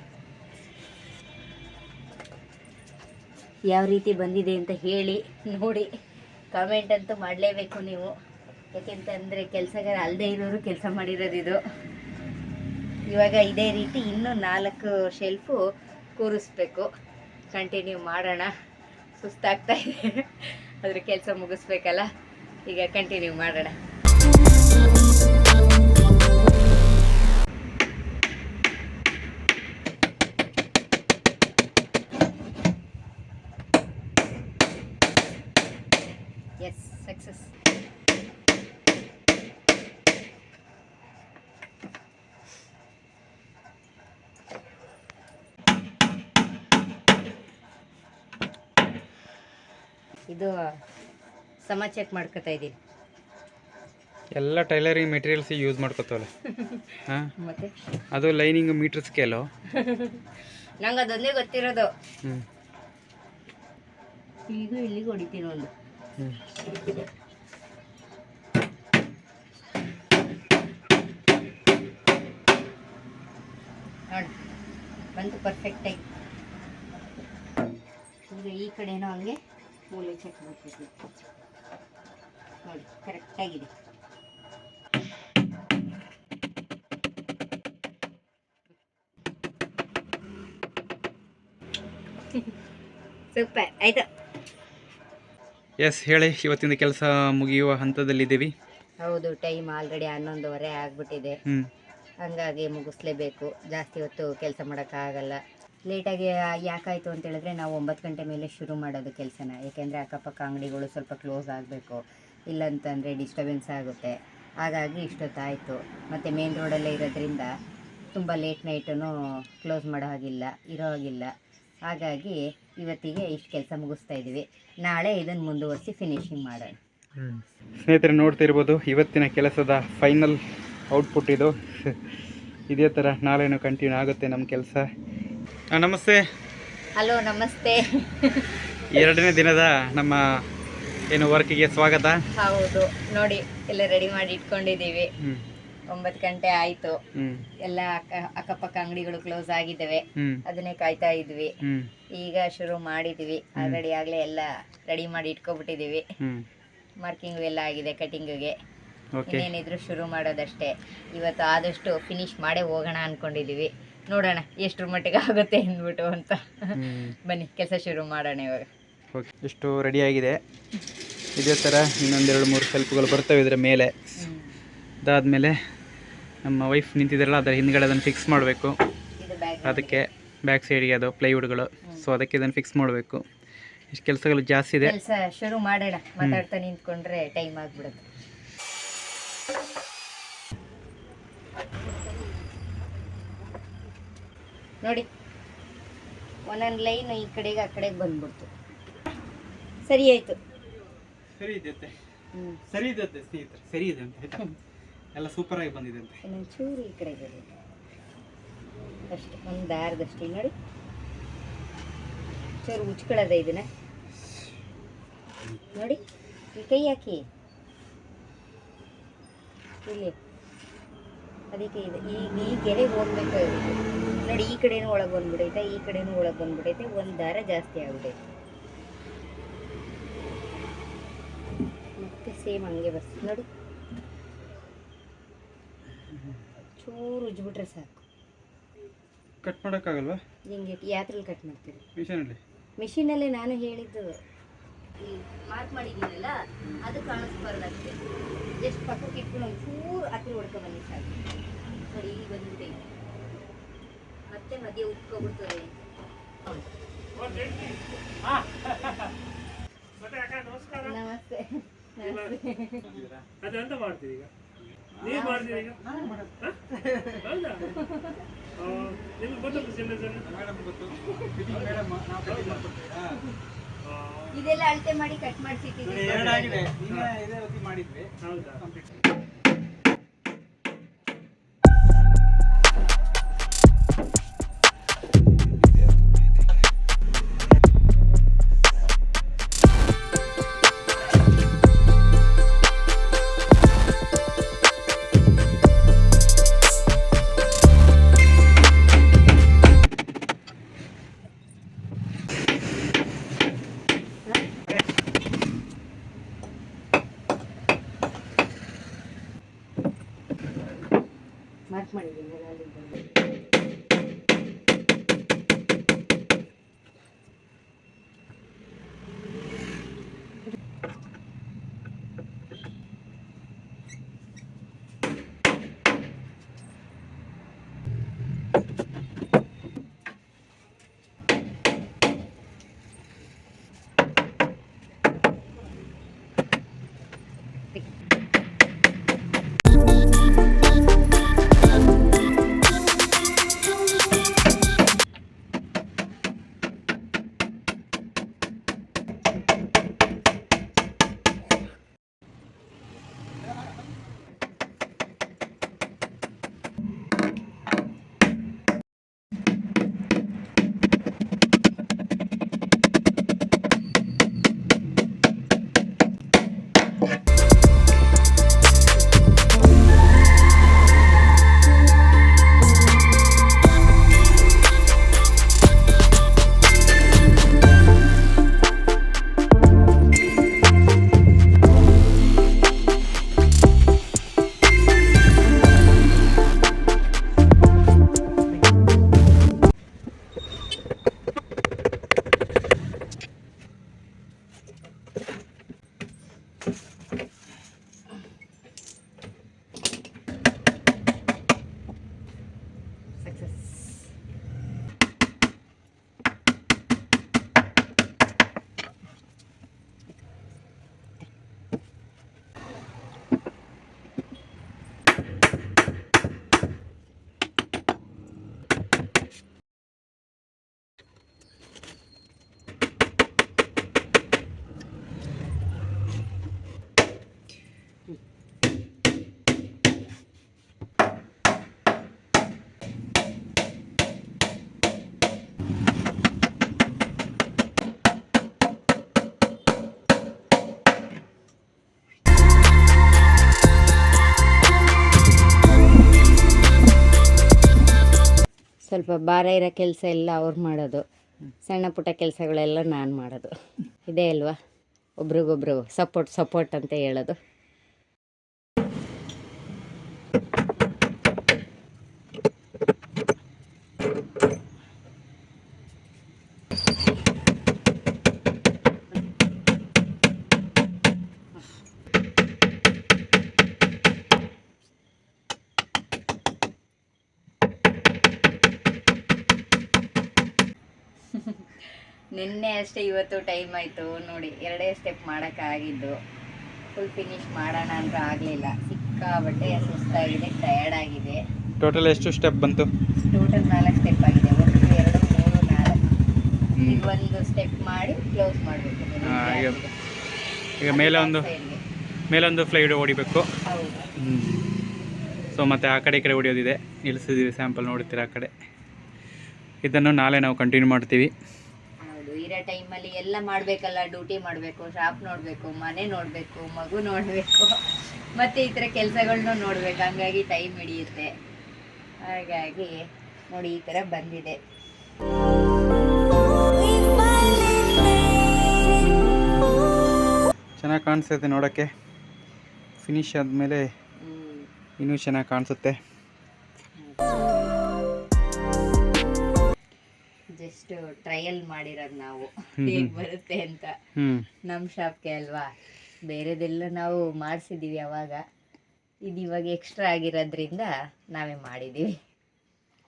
ಯಾವ ರೀತಿ ಬಂದಿದೆ ಅಂತ ಹೇಳಿ ನೋಡಿ. ಕಾಮೆಂಟ್ ಅಂತೂ ಮಾಡಲೇಬೇಕು ನೀವು, ಯಾಕೆಂತಂದರೆ ಕೆಲಸಗಾರ ಅಲ್ಲದೆ ಇರೋರು ಕೆಲಸ ಮಾಡಿರೋದು ಇದು. ಇವಾಗ ಇದೇ ರೀತಿ ಇನ್ನೂ 4 ಶೆಲ್ಫು ಕೂರಿಸ್ಬೇಕು. ಕಂಟಿನ್ಯೂ ಮಾಡೋಣ. ಸುಸ್ತಾಗ್ತಾ ಇದೆ, ಅದ್ರ ಕೆಲಸ ಮುಗಿಸ್ಬೇಕಲ್ಲ. ಈಗ ಕಂಟಿನ್ಯೂ ಮಾಡೋಣ. Yes, success. ಇದು ಸಮ ಚೆಕ್ ಮಾಡ್ಕೊತಾ ಇದ್ದೀನಿ. ಎಲ್ಲ ಟೈಲರಿಂಗ್ ಮೆಟೀರಿಯಲ್ಸ್ ಯೂಸ್ ಮಾಡ್ಕೋತಾವಲ್ಲ. ಹಾಂ, ಮತ್ತೆ ಅದು ಲೈನಿಂಗ್ ಮೀಟರ್ ಸ್ಕೇಲು. ನಂಗೆ ಅದೊಂದೇ ಗೊತ್ತಿರೋದು. ಹ್ಞೂ, ಇಲ್ಲಿಗೆ ಹೊಡಿತೀನಿ ಒಂದು. ಹ್ಞೂ. ನೋಡಿ ಬಂತು ಪರ್ಫೆಕ್ಟಾಗಿ. ಈಗ ಈ ಕಡೆನೂ ಹಂಗೆ ಮೂಲೆ ಚೆಕ್ ಮಾಡ್ತೀವಿ. ನೋಡಿ ಕರೆಕ್ಟಾಗಿದೆ. ಸೂಪರ್ ಆಯ್ತು. ಎಸ್, ಹೇಳಿ. ಇವತ್ತಿನ ಕೆಲಸ ಮುಗಿಯುವ ಹಂತದಲ್ಲಿದ್ದೀವಿ. ಹೌದು, ಟೈಮ್ ಆಲ್ರೆಡಿ 11:15 ಆಗಿಬಿಟ್ಟಿದೆ. ಹ್ಞೂ, ಹಂಗಾಗಿ ಮುಗಿಸ್ಲೇಬೇಕು. ಜಾಸ್ತಿ ಹೊತ್ತು ಕೆಲಸ ಮಾಡೋಕ್ಕಾಗಲ್ಲ. ಲೇಟಾಗಿ ಯಾಕಾಯಿತು ಅಂತ ಹೇಳಿದ್ರೆ ನಾವು 9 ಗಂಟೆ ಮೇಲೆ ಶುರು ಮಾಡೋದು ಕೆಲಸನ. ಏಕೆಂದರೆ ಅಕ್ಕಪಕ್ಕ ಅಂಗಡಿಗಳು ಸ್ವಲ್ಪ ಕ್ಲೋಸ್ ಆಗಬೇಕು, ಇಲ್ಲಂತಂದರೆ ಡಿಸ್ಟರ್ಬೆನ್ಸ್ ಆಗುತ್ತೆ. ಹಾಗಾಗಿ ಇಷ್ಟೊತ್ತಾಯಿತು. ಮತ್ತು ಮೇನ್ ರೋಡಲ್ಲೇ ಇರೋದ್ರಿಂದ ತುಂಬ ಲೇಟ್ ನೈಟೂ ಕ್ಲೋಸ್ ಮಾಡೋ ಹಾಗಿಲ್ಲ, ಇರೋ ಹಾಗಿಲ್ಲ. ಹಾಗಾಗಿ ಇವತ್ತಿಗೆ ಇಷ್ಟು ಕೆಲಸ ಮುಗಿಸ್ತಾ ಇದ್ದೀವಿ. ನಾಳೆ ಇದನ್ನು ಮುಂದುವರಿಸಿ ಫಿನಿಶಿಂಗ್ ಮಾಡೋಣ. ಸ್ನೇಹಿತರೆ, ನೋಡ್ತಿರ್ಬೋದು ಇವತ್ತಿನ ಕೆಲಸದ ಫೈನಲ್ ಔಟ್ಪುಟ್ ಇದು. ಇದೇ ಥರ ನಾಳೆನೂ ಕಂಟಿನ್ಯೂ ಆಗುತ್ತೆ ನಮ್ಮ ಕೆಲಸ. ನಮಸ್ತೆ. ಹಲೋ, ನಮಸ್ತೆ. 2ನೇ ದಿನದ ನಮ್ಮ ಏನು ವರ್ಕಿಗೆ ಸ್ವಾಗತ. ಹೌದು, ನೋಡಿ ಎಲ್ಲ ರೆಡಿ ಮಾಡಿ ಇಟ್ಕೊಂಡಿದ್ದೀವಿ. 9 ಗಂಟೆ ಆಯಿತು. ಎಲ್ಲ ಅಕ್ಕಪಕ್ಕ ಅಂಗಡಿಗಳು ಕ್ಲೋಸ್ ಆಗಿದ್ದಾವೆ. ಅದನ್ನೇ ಕಾಯ್ತಾ ಇದ್ವಿ. ಈಗ ಶುರು ಮಾಡಿದ್ವಿ. ಆಲ್ರೆಡಿ ಆಗಲೇ ಎಲ್ಲ ರೆಡಿ ಮಾಡಿ ಇಟ್ಕೊಬಿಟ್ಟಿದ್ದೀವಿ. ಮಾರ್ಕಿಂಗು ಎಲ್ಲ ಆಗಿದೆ ಕಟಿಂಗಿಗೆ. ಇನ್ನೇನಿದ್ರು ಶುರು ಮಾಡೋದಷ್ಟೇ. ಇವತ್ತು ಆದಷ್ಟು ಫಿನಿಶ್ ಮಾಡೇ ಹೋಗೋಣ ಅಂದ್ಕೊಂಡಿದ್ದೀವಿ. ನೋಡೋಣ ಎಷ್ಟರ ಮಟ್ಟಿಗೆ ಆಗುತ್ತೆ ಅಂದ್ಬಿಟ್ಟು ಅಂತ. ಬನ್ನಿ ಕೆಲಸ ಶುರು ಮಾಡೋಣ ಇವಾಗ. ಓಕೆ, ಇಷ್ಟು ರೆಡಿಯಾಗಿದೆ. ಇದೇ ಥರ ಇನ್ನೊಂದು 2-3 ಶೆಲ್ಫ್ಗಳು ಬರ್ತವೆ ಇದರ ಮೇಲೆ. ಅದಾದಮೇಲೆ ನಮ್ಮ ವೈಫ್ ನಿಂತಿದ್ದಾರಲ್ಲ, ಅದರ ಹಿಂದ್ಗಡೆ ಅದನ್ನು ಫಿಕ್ಸ್ ಮಾಡಬೇಕು. ಅದಕ್ಕೆ ಬ್ಯಾಕ್ ಸೈಡ್ಗೆ ಅದು ಪ್ಲೈವುಡ್ಗಳು, ಸೊ ಅದಕ್ಕೆ ಇದನ್ನು ಫಿಕ್ಸ್ ಮಾಡಬೇಕು. ಇಷ್ಟು ಕೆಲಸಗಳು ಜಾಸ್ತಿ ಇದೆ. ಕೆಲಸ ಶುರು ಮಾಡೋಣ. ಮಾತಾಡ್ತಾ ನಿಂತ್ಕೊಂಡ್ರೆ ಟೈಮ್ ಆಗಿಬಿಡುತ್ತೆ. ನೋಡಿ, ಒಂದೊಂದು ಲೈನ್ ಈ ಕಡೆಗೆ ಆ ಕಡೆಗೆ ಬಂದ್ಬಿಡ್ತು. ಸರಿ ಆಯ್ತು. ಸರಿ ಇದೆ ಸ್ನೇಹಿತರೆ, ಸರಿ ಇದೆ ಅಂತ ಆಯ್ತಾ? ಎಲ್ಲ ಸೂಪರ್ ಆಗಿ ಬಂದಿದೆ ಅಂತ. ಇನ್ನೊಂದು ಚೂರು ಈ ಕಡೆಗೆ ಅಷ್ಟೇ, ಒಂದು ದಾರದಷ್ಟೇ. ನೋಡಿ ಚೂರು ಉಚ್ಕೊಳ್ಳೋದ ಇದನ್ನ. ನೋಡಿ ಈ ಕೈ ಹಾಕಿ ಇಲ್ಲಿ, ಅದಕ್ಕೆ ಇದೆ. ಈಗ ಈ ಗೆರೆಗೆ ಹೋಗ್ಬೇಕು. ನೋಡಿ ಈ ಕಡೆನೂ ಒಳಗೆ ಬಂದ್ಬಿಡೈತೆ, ಈ ಕಡೆನೂ ಒಳಗೆ ಬಂದ್ಬಿಡೈತೆ. ಒಂದು ದಾರ ಜಾಸ್ತಿ ಆಗ್ಬಿಡೈತೆ. ಮತ್ತೆ ಸೇಮ್ ಹಂಗೆ ಬರ್ತದೆ ನೋಡಿ. ಚೂರು ಉಜ್ಬಿಟ್ರೆ ಸಾಕು. ಕಟ್ ಮಾಡೋಕ್ಕಾಗಲ್ವಾ? ಹಿಂಗೆ ಯಾತ್ರಲ್ಲಿ ಕಟ್ ಮಾಡ್ತೀರಿ? ಮಿಷನಲ್ಲಿ. ಮಿಷಿನಲ್ಲೇ ನಾನು ಹೇಳಿದ್ದು. ಈ ಮಾರ್ಕ್ ಮಾಡಿದ್ದೀನಲ್ಲ, ಅದು ಕಾಣಿಸ್ಬಾರ್ದಷ್ಟೇ. ಜಸ್ಟ್ ಪಕ್ಕಕ್ಕೆ ಇಟ್ಕೊಂಡು ಒಂದು ಚೂರು ಹತ್ತಿರ ಹೊಡ್ಕೊ ಬನ್ನಿ ಸಾಕು. ನೋಡಿ ಈಗ ಬಂದ್ಬಿಟ್ಟೆ, ಮತ್ತೆ ಮಧ್ಯೆ ಉಟ್ಕೊಬಿಡ್ತದೆ. ನಮಸ್ತೆ. ಅದೆಂತ ಮಾಡ್ತೀರಿ ಈಗ? ನೀವು ಮಾಡ್ತೀರಿ ಈಗ? ಹೌದಾ? ನಿಮ್ಗೆ ಗೊತ್ತುಂಟು ಇದೆಲ್ಲ ಅಳತೆ ಮಾಡಿ ಕಟ್ ಮಾಡಿಸಿಟ್ಟಿದ್ದೀವಿ. ಹೌದಾ? ಆಫ್ ಮಾಡಿದ್ದೀನಿ ಅಲ್ಲಿ ಸ್ವಲ್ಪ ಭಾರ ಇರೋ ಕೆಲಸ ಎಲ್ಲ ಅವ್ರು ಮಾಡೋದು, ಸಣ್ಣ ಪುಟ್ಟ ಕೆಲಸಗಳೆಲ್ಲ ನಾನು ಮಾಡೋದು. ಇದೇ ಅಲ್ವಾ ಒಬ್ರಿಗೊಬ್ರು ಸಪೋರ್ಟ್ ಅಂತ ಹೇಳೋದು. ನಿನ್ನೆ ಅಷ್ಟೇ, ಇವತ್ತು ಟೈಮ್ ಆಯಿತು ನೋಡಿ, 2 ಸ್ಟೆಪ್ ಮಾಡೋಕ್ಕಾಗಿದ್ದು. ಫುಲ್ ಫಿನಿಶ್ ಮಾಡೋಣ ಅಂತ ಆಗಲಿಲ್ಲ. ಸಿಕ್ಕಾಬಟ್ಟೆ ಸುಸ್ತಾಗಿದೆ, ಟಯರ್ಡ್ ಆಗಿದೆ. ಟೋಟಲ್ ಎಷ್ಟು ಸ್ಟೆಪ್ ಬಂತು? ಟೋಟಲ್ 4 ಸ್ಟೆಪ್ ಆಗಿದೆ. 1 2 3 4. ಈಗ ಒಂದು ಸ್ಟೆಪ್ ಮಾಡಿ ಕ್ಲೋಸ್ ಮಾಡಬೇಕು. ಈಗ ಮೇಲೊಂದು ಫ್ಲೈಡ್ ಹೊಡಿಬೇಕು. ಹೌದು. ಸೊ ಮತ್ತೆ ಆ ಕಡೆ ಈ ಕಡೆ ಹೊಡಿಯೋದಿದೆ, ನಿಲ್ಲಿಸಿದ್ದೀವಿ. ಸ್ಯಾಂಪಲ್ ನೋಡ್ತೀರಾ ಆ ಕಡೆ. ಇದನ್ನು ನಾಳೆ ನಾವು ಕಂಟಿನ್ಯೂ ಮಾಡ್ತೀವಿ. ಹೌದು, ಇರೋ ಟೈಮಲ್ಲಿ ಎಲ್ಲ ಮಾಡಬೇಕಲ್ಲ. ಡ್ಯೂಟಿ ಮಾಡಬೇಕು, ಶಾಪ್ ನೋಡಬೇಕು, ಮನೆ ನೋಡಬೇಕು, ಮಗು ನೋಡಬೇಕು, ಮತ್ತು ಈ ಥರ ಕೆಲಸಗಳನ್ನೂ ನೋಡಬೇಕು. ಹಂಗಾಗಿ ಟೈಮ್ ಹಿಡಿಯುತ್ತೆ. ಹಾಗಾಗಿ ನೋಡಿ ಈ ಥರ ಬಂದಿದೆ. ಚೆನ್ನಾಗಿ ಕಾಣಿಸುತ್ತೆ ನೋಡೋಕ್ಕೆ. ಫಿನಿಶ್ ಆದಮೇಲೆ ಇನ್ನೂ ಚೆನ್ನಾಗಿ ಕಾಣಿಸುತ್ತೆ. ಜಸ್ಟ್ ಟ್ರಯಲ್ ಮಾಡಿರೋದು ನಾವು, ಹೇಗೆ ಬರುತ್ತೆ ಅಂತ. ನಮ್ಮ ಶಾಪ್ಗೆ ಅಲ್ವಾ, ಬೇರೆದೆಲ್ಲ ನಾವು ಮಾಡಿಸಿದ್ದೀವಿ ಅವಾಗ. ಇದು ಇವಾಗ ಎಕ್ಸ್ಟ್ರಾ ಆಗಿರೋದ್ರಿಂದ ನಾವೇ ಮಾಡಿದ್ದೀವಿ.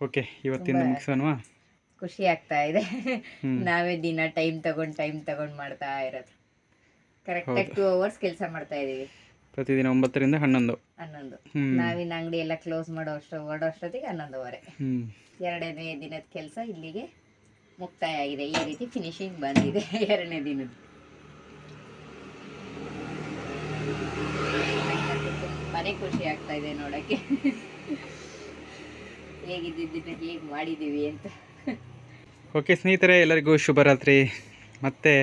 ಓಕೆ, ಇವತ್ತಿಂದ ಮುಗಿಸೋಣವಾ? ಖುಷಿ ಆಗ್ತಾ ಇದೆ. ನಾವೇ ದಿನ ಟೈಮ್ ತಗೊಂಡು ಮಾಡ್ತಾ ಇರೋದು. ಕರೆಕ್ಟಾಗಿ 2 hours ಕೆಲಸ ಮಾಡ್ತಾ ಇದ್ದೀವಿ ಪ್ರತಿದಿನ 9 ರಿಂದ 11. ನಾವಿನ್ನ ಅಂಗಡಿ ಎಲ್ಲ ಕ್ಲೋಸ್ ಹೊರಡೋಷ್ಟೊತ್ತಿಗೆ 11:15. 2ನೇ ದಿನದ ಕೆಲಸ ಇಲ್ಲಿಗೆ ಮುಕ್ತಾಯ ಆಗಿದೆ. ಈ ರೀತಿ ಫಿನಿಶಿಂಗ್ ಬಂದಿದೆ 2ನೇ ದಿನದ. ತುಂಬಾನೇ ಖುಷಿ ಆಗ್ತಾ ಇದೆ ನೋಡಕ್ಕೆ, ಹೇಗಿದ್ದಿದ್ದನ್ನ ಹೇಗೆ ಮಾಡಿದ್ದೀವಿ ಅಂತ. ಓಕೆ ಸ್ನೇಹಿತರೆ, ಎಲ್ಲರಿಗೂ ಶುಭರಾತ್ರಿ. ಮತ್ತೆ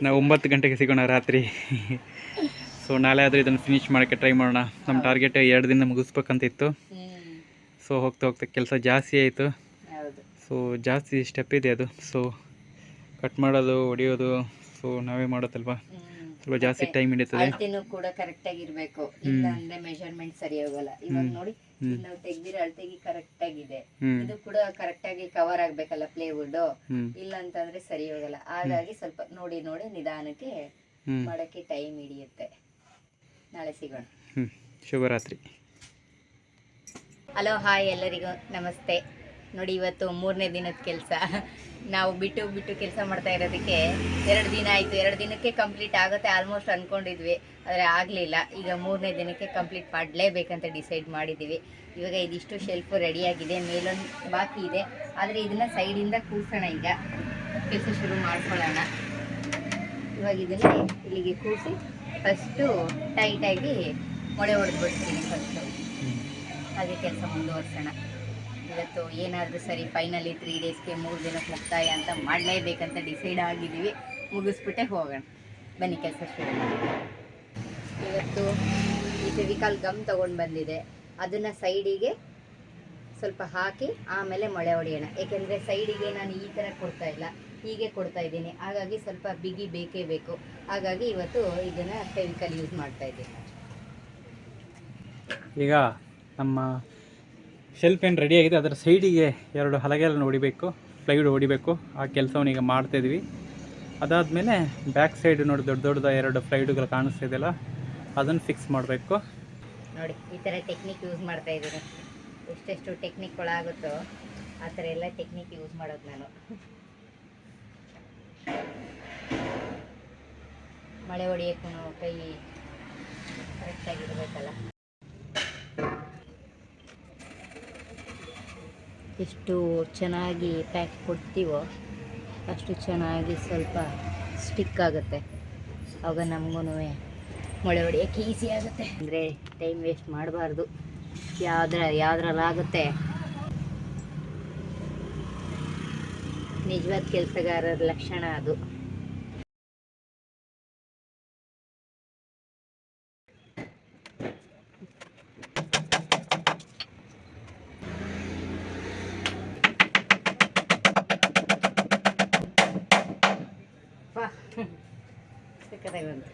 ನಾವು 9 ಗಂಟೆಗೆ ಸಿಗೋಣ ರಾತ್ರಿ. ಸೊ ನಾಳೆ ಆದರೂ ಇದನ್ನು ಫಿನಿಶ್ ಮಾಡೋಕ್ಕೆ ಟ್ರೈ ಮಾಡೋಣ. ನಮ್ಮ ಟಾರ್ಗೆಟ್ 2 ದಿನ ಮುಗಿಸ್ಬೇಕಂತಿತ್ತು. ಸೊ ಹೋಗ್ತಾ ಕೆಲಸ ಜಾಸ್ತಿ ಆಯಿತು. ಸೊ ಜಾಸ್ತಿ ಸ್ಟೆಪ್ ಇದೆ ಅದು. ಸೊ ಕಟ್ ಮಾಡೋದು, ಹೊಡಿಯೋದು, ಸೊ ನಾವೇ ಮಾಡೋದಲ್ವಾ, ಸ್ವಲ್ಪ ಜಾಸ್ತಿ ಟೈಮ್ ಹಿಡಿತದೆ. ಕೂಡ ಕರೆಕ್ಟಾಗಿ ಇರಬೇಕು, ಇಲ್ಲ ಅಂದರೆ ಮೆಷರ್ಮೆಂಟ್ ಸರಿ ಹೋಗಲ್ಲ. ಇವಾಗ ನೋಡಿ ಈಗ ನಾವು ತೆಗ್ದಿರೋ ಅಳತೆಗೆ ಕರೆಕ್ಟ್ ಆಗಿದೆ. ಹ್ಮ್. ಇದು ಕೂಡ ಕರೆಕ್ಟ್ ಆಗಿ ಕವರ್ ಆಗ್ಬೇಕಲ್ಲ ಪ್ಲೇವುಡ್, ಹ್ಮ್. ಇಲ್ಲ ಅಂತಂದ್ರೆ ಸರಿ ಹೋಗಲ್ಲ. ಹಾಗಾಗಿ ಸ್ವಲ್ಪ ನೋಡಿ ನೋಡಿ ನಿಧಾನಕ್ಕೆ ಹ್ಮ್. ಮಾಡಕ್ಕೆ ಟೈಮ್ ಹಿಡಿಯುತ್ತೆ. ನಾಳೆ ಸಿಗೋಣ. ಶುಭರಾತ್ರಿ. ಹಲೋ ಹಾಯ್, ಎಲ್ಲರಿಗೂ ನಮಸ್ತೆ. ನೋಡಿ, ಇವತ್ತು 3ನೇ ದಿನದ ಕೆಲಸ. ನಾವು ಬಿಟ್ಟು ಕೆಲಸ ಮಾಡ್ತಾ ಇರೋದಕ್ಕೆ 2 ದಿನ ಆಯಿತು. 2 ದಿನಕ್ಕೆ ಕಂಪ್ಲೀಟ್ ಆಗುತ್ತೆ ಆಲ್ಮೋಸ್ಟ್ ಅಂದ್ಕೊಂಡಿದ್ವಿ, ಆದರೆ ಆಗಲಿಲ್ಲ. ಈಗ 3ನೇ ದಿನಕ್ಕೆ ಕಂಪ್ಲೀಟ್ ಮಾಡಲೇಬೇಕಂತ ಡಿಸೈಡ್ ಮಾಡಿದ್ದೀವಿ. ಇವಾಗ ಇದಿಷ್ಟು ಶೆಲ್ಫು ರೆಡಿಯಾಗಿದೆ, ಮೇಲೊಂದು ಬಾಕಿ ಇದೆ. ಆದರೆ ಇದನ್ನು ಸೈಡಿಂದ ಕೂರ್ಸೋಣ. ಈಗ ಕೆಲಸ ಶುರು ಮಾಡ್ಕೊಳ್ಳೋಣ. ಇವಾಗ ಇದನ್ನು ಇಲ್ಲಿಗೆ ಕೂರಿಸಿ ಫಸ್ಟು ಟೈಟಾಗಿ ಮೊಳೆ ಹೊಡೆದ್ಬಿಡ್ತೀನಿ. ಫಸ್ಟು ಹಾಗೆ ಕೆಲಸ ಮುಂದುವರ್ಸೋಣ. ಇವತ್ತು ಏನಾದರೂ ಸರಿ, ಫೈನಲಿ 3 ಡೇಸ್ಗೆ 3 ದಿನಕ್ಕೆ ಮುಕ್ತಾಯ ಅಂತ ಮಾಡಲೇಬೇಕಂತ ಡಿಸೈಡ್ ಆಗಿದ್ದೀವಿ. ಮುಗಿಸ್ಬಿಟ್ಟೆ ಹೋಗೋಣ. ಬನ್ನಿ ಕೆಲಸ ಶುರು ಮಾಡಿ. ಇವತ್ತು ಈ ಫೆವಿಕಾಲ್ ಗಮ್ ತೊಗೊಂಡು ಬಂದಿದೆ, ಅದನ್ನು ಸೈಡಿಗೆ ಸ್ವಲ್ಪ ಹಾಕಿ ಆಮೇಲೆ ಮೊಳೆ ಹೊಡೆಯೋಣ. ಏಕೆಂದರೆ ಸೈಡಿಗೆ ನಾನು ಈ ಥರ ಕೊಡ್ತಾ ಇಲ್ಲ, ಹೀಗೆ ಕೊಡ್ತಾ ಇದ್ದೀನಿ. ಹಾಗಾಗಿ ಸ್ವಲ್ಪ ಬಿಗಿ ಬೇಕೇ ಬೇಕು. ಹಾಗಾಗಿ ಇವತ್ತು ಇದನ್ನು ಫೆವಿಕಾಲ್ ಯೂಸ್ ಮಾಡ್ತಾ ಇದ್ದೀನಿ. ಈಗ ನಮ್ಮ ಶೆಲ್ಫ್ ಏನು ರೆಡಿಯಾಗಿದೆ, ಅದರ ಸೈಡಿಗೆ 2 ಹಲಗೆಯನ್ನು ಹೊಡಿಬೇಕು, ಪ್ಲೈವುಡ್ ಹೊಡಿಬೇಕು. ಆ ಕೆಲಸವನ್ನು ಈಗ ಮಾಡ್ತಾಯಿದ್ವಿ. ಅದಾದಮೇಲೆ ಬ್ಯಾಕ್ ಸೈಡ್ ನೋಡಿ ದೊಡ್ಡ 2 ಪ್ಲೈವುಡ್ಗಳು ಕಾಣಿಸ್ತಿದೆಯಲ್ಲ, ಅದನ್ನು ಫಿಕ್ಸ್ ಮಾಡಬೇಕು. ನೋಡಿ, ಈ ಥರ ಟೆಕ್ನಿಕ್ ಯೂಸ್ ಮಾಡ್ತಾ ಇದ್ದೀನಿ. ಎಷ್ಟೆಷ್ಟು ಟೆಕ್ನಿಕ್ ಒಳಾಗುತ್ತೋ ಆ ಥರ ಎಲ್ಲ ಟೆಕ್ನಿಕ್ ಯೂಸ್ ಮಾಡೋದು ನಾನು. ಮಳೆ ಹೊಡಿಯೋಕ್ಕೂ ಕೈ ಕರೆಕ್ಟಾಗಿರ್ಬೇಕಲ್ಲ. ಎಷ್ಟು ಚೆನ್ನಾಗಿ ಪ್ಯಾಕ್ ಕೊಡ್ತೀವೋ ಅಷ್ಟು ಚೆನ್ನಾಗಿ ಸ್ವಲ್ಪ ಸ್ಟಿಕ್ ಆಗುತ್ತೆ. ಆವಾಗ ನಮಗೂ ಮೊಳೆ ಹೊಡಿಯೋಕ್ಕೆ ಈಸಿ ಆಗುತ್ತೆ. ಅಂದರೆ ಟೈಮ್ ವೇಸ್ಟ್ ಮಾಡಬಾರ್ದು. ಯಾವುದ್ರಲ್ಲಾಗುತ್ತೆ. ನಿಜವಾದ ಕೆಲಸಗಾರರ ಲಕ್ಷಣ ಅದು. ಸಕ್ಕತ್ತಾಗಿ ಬಂತು.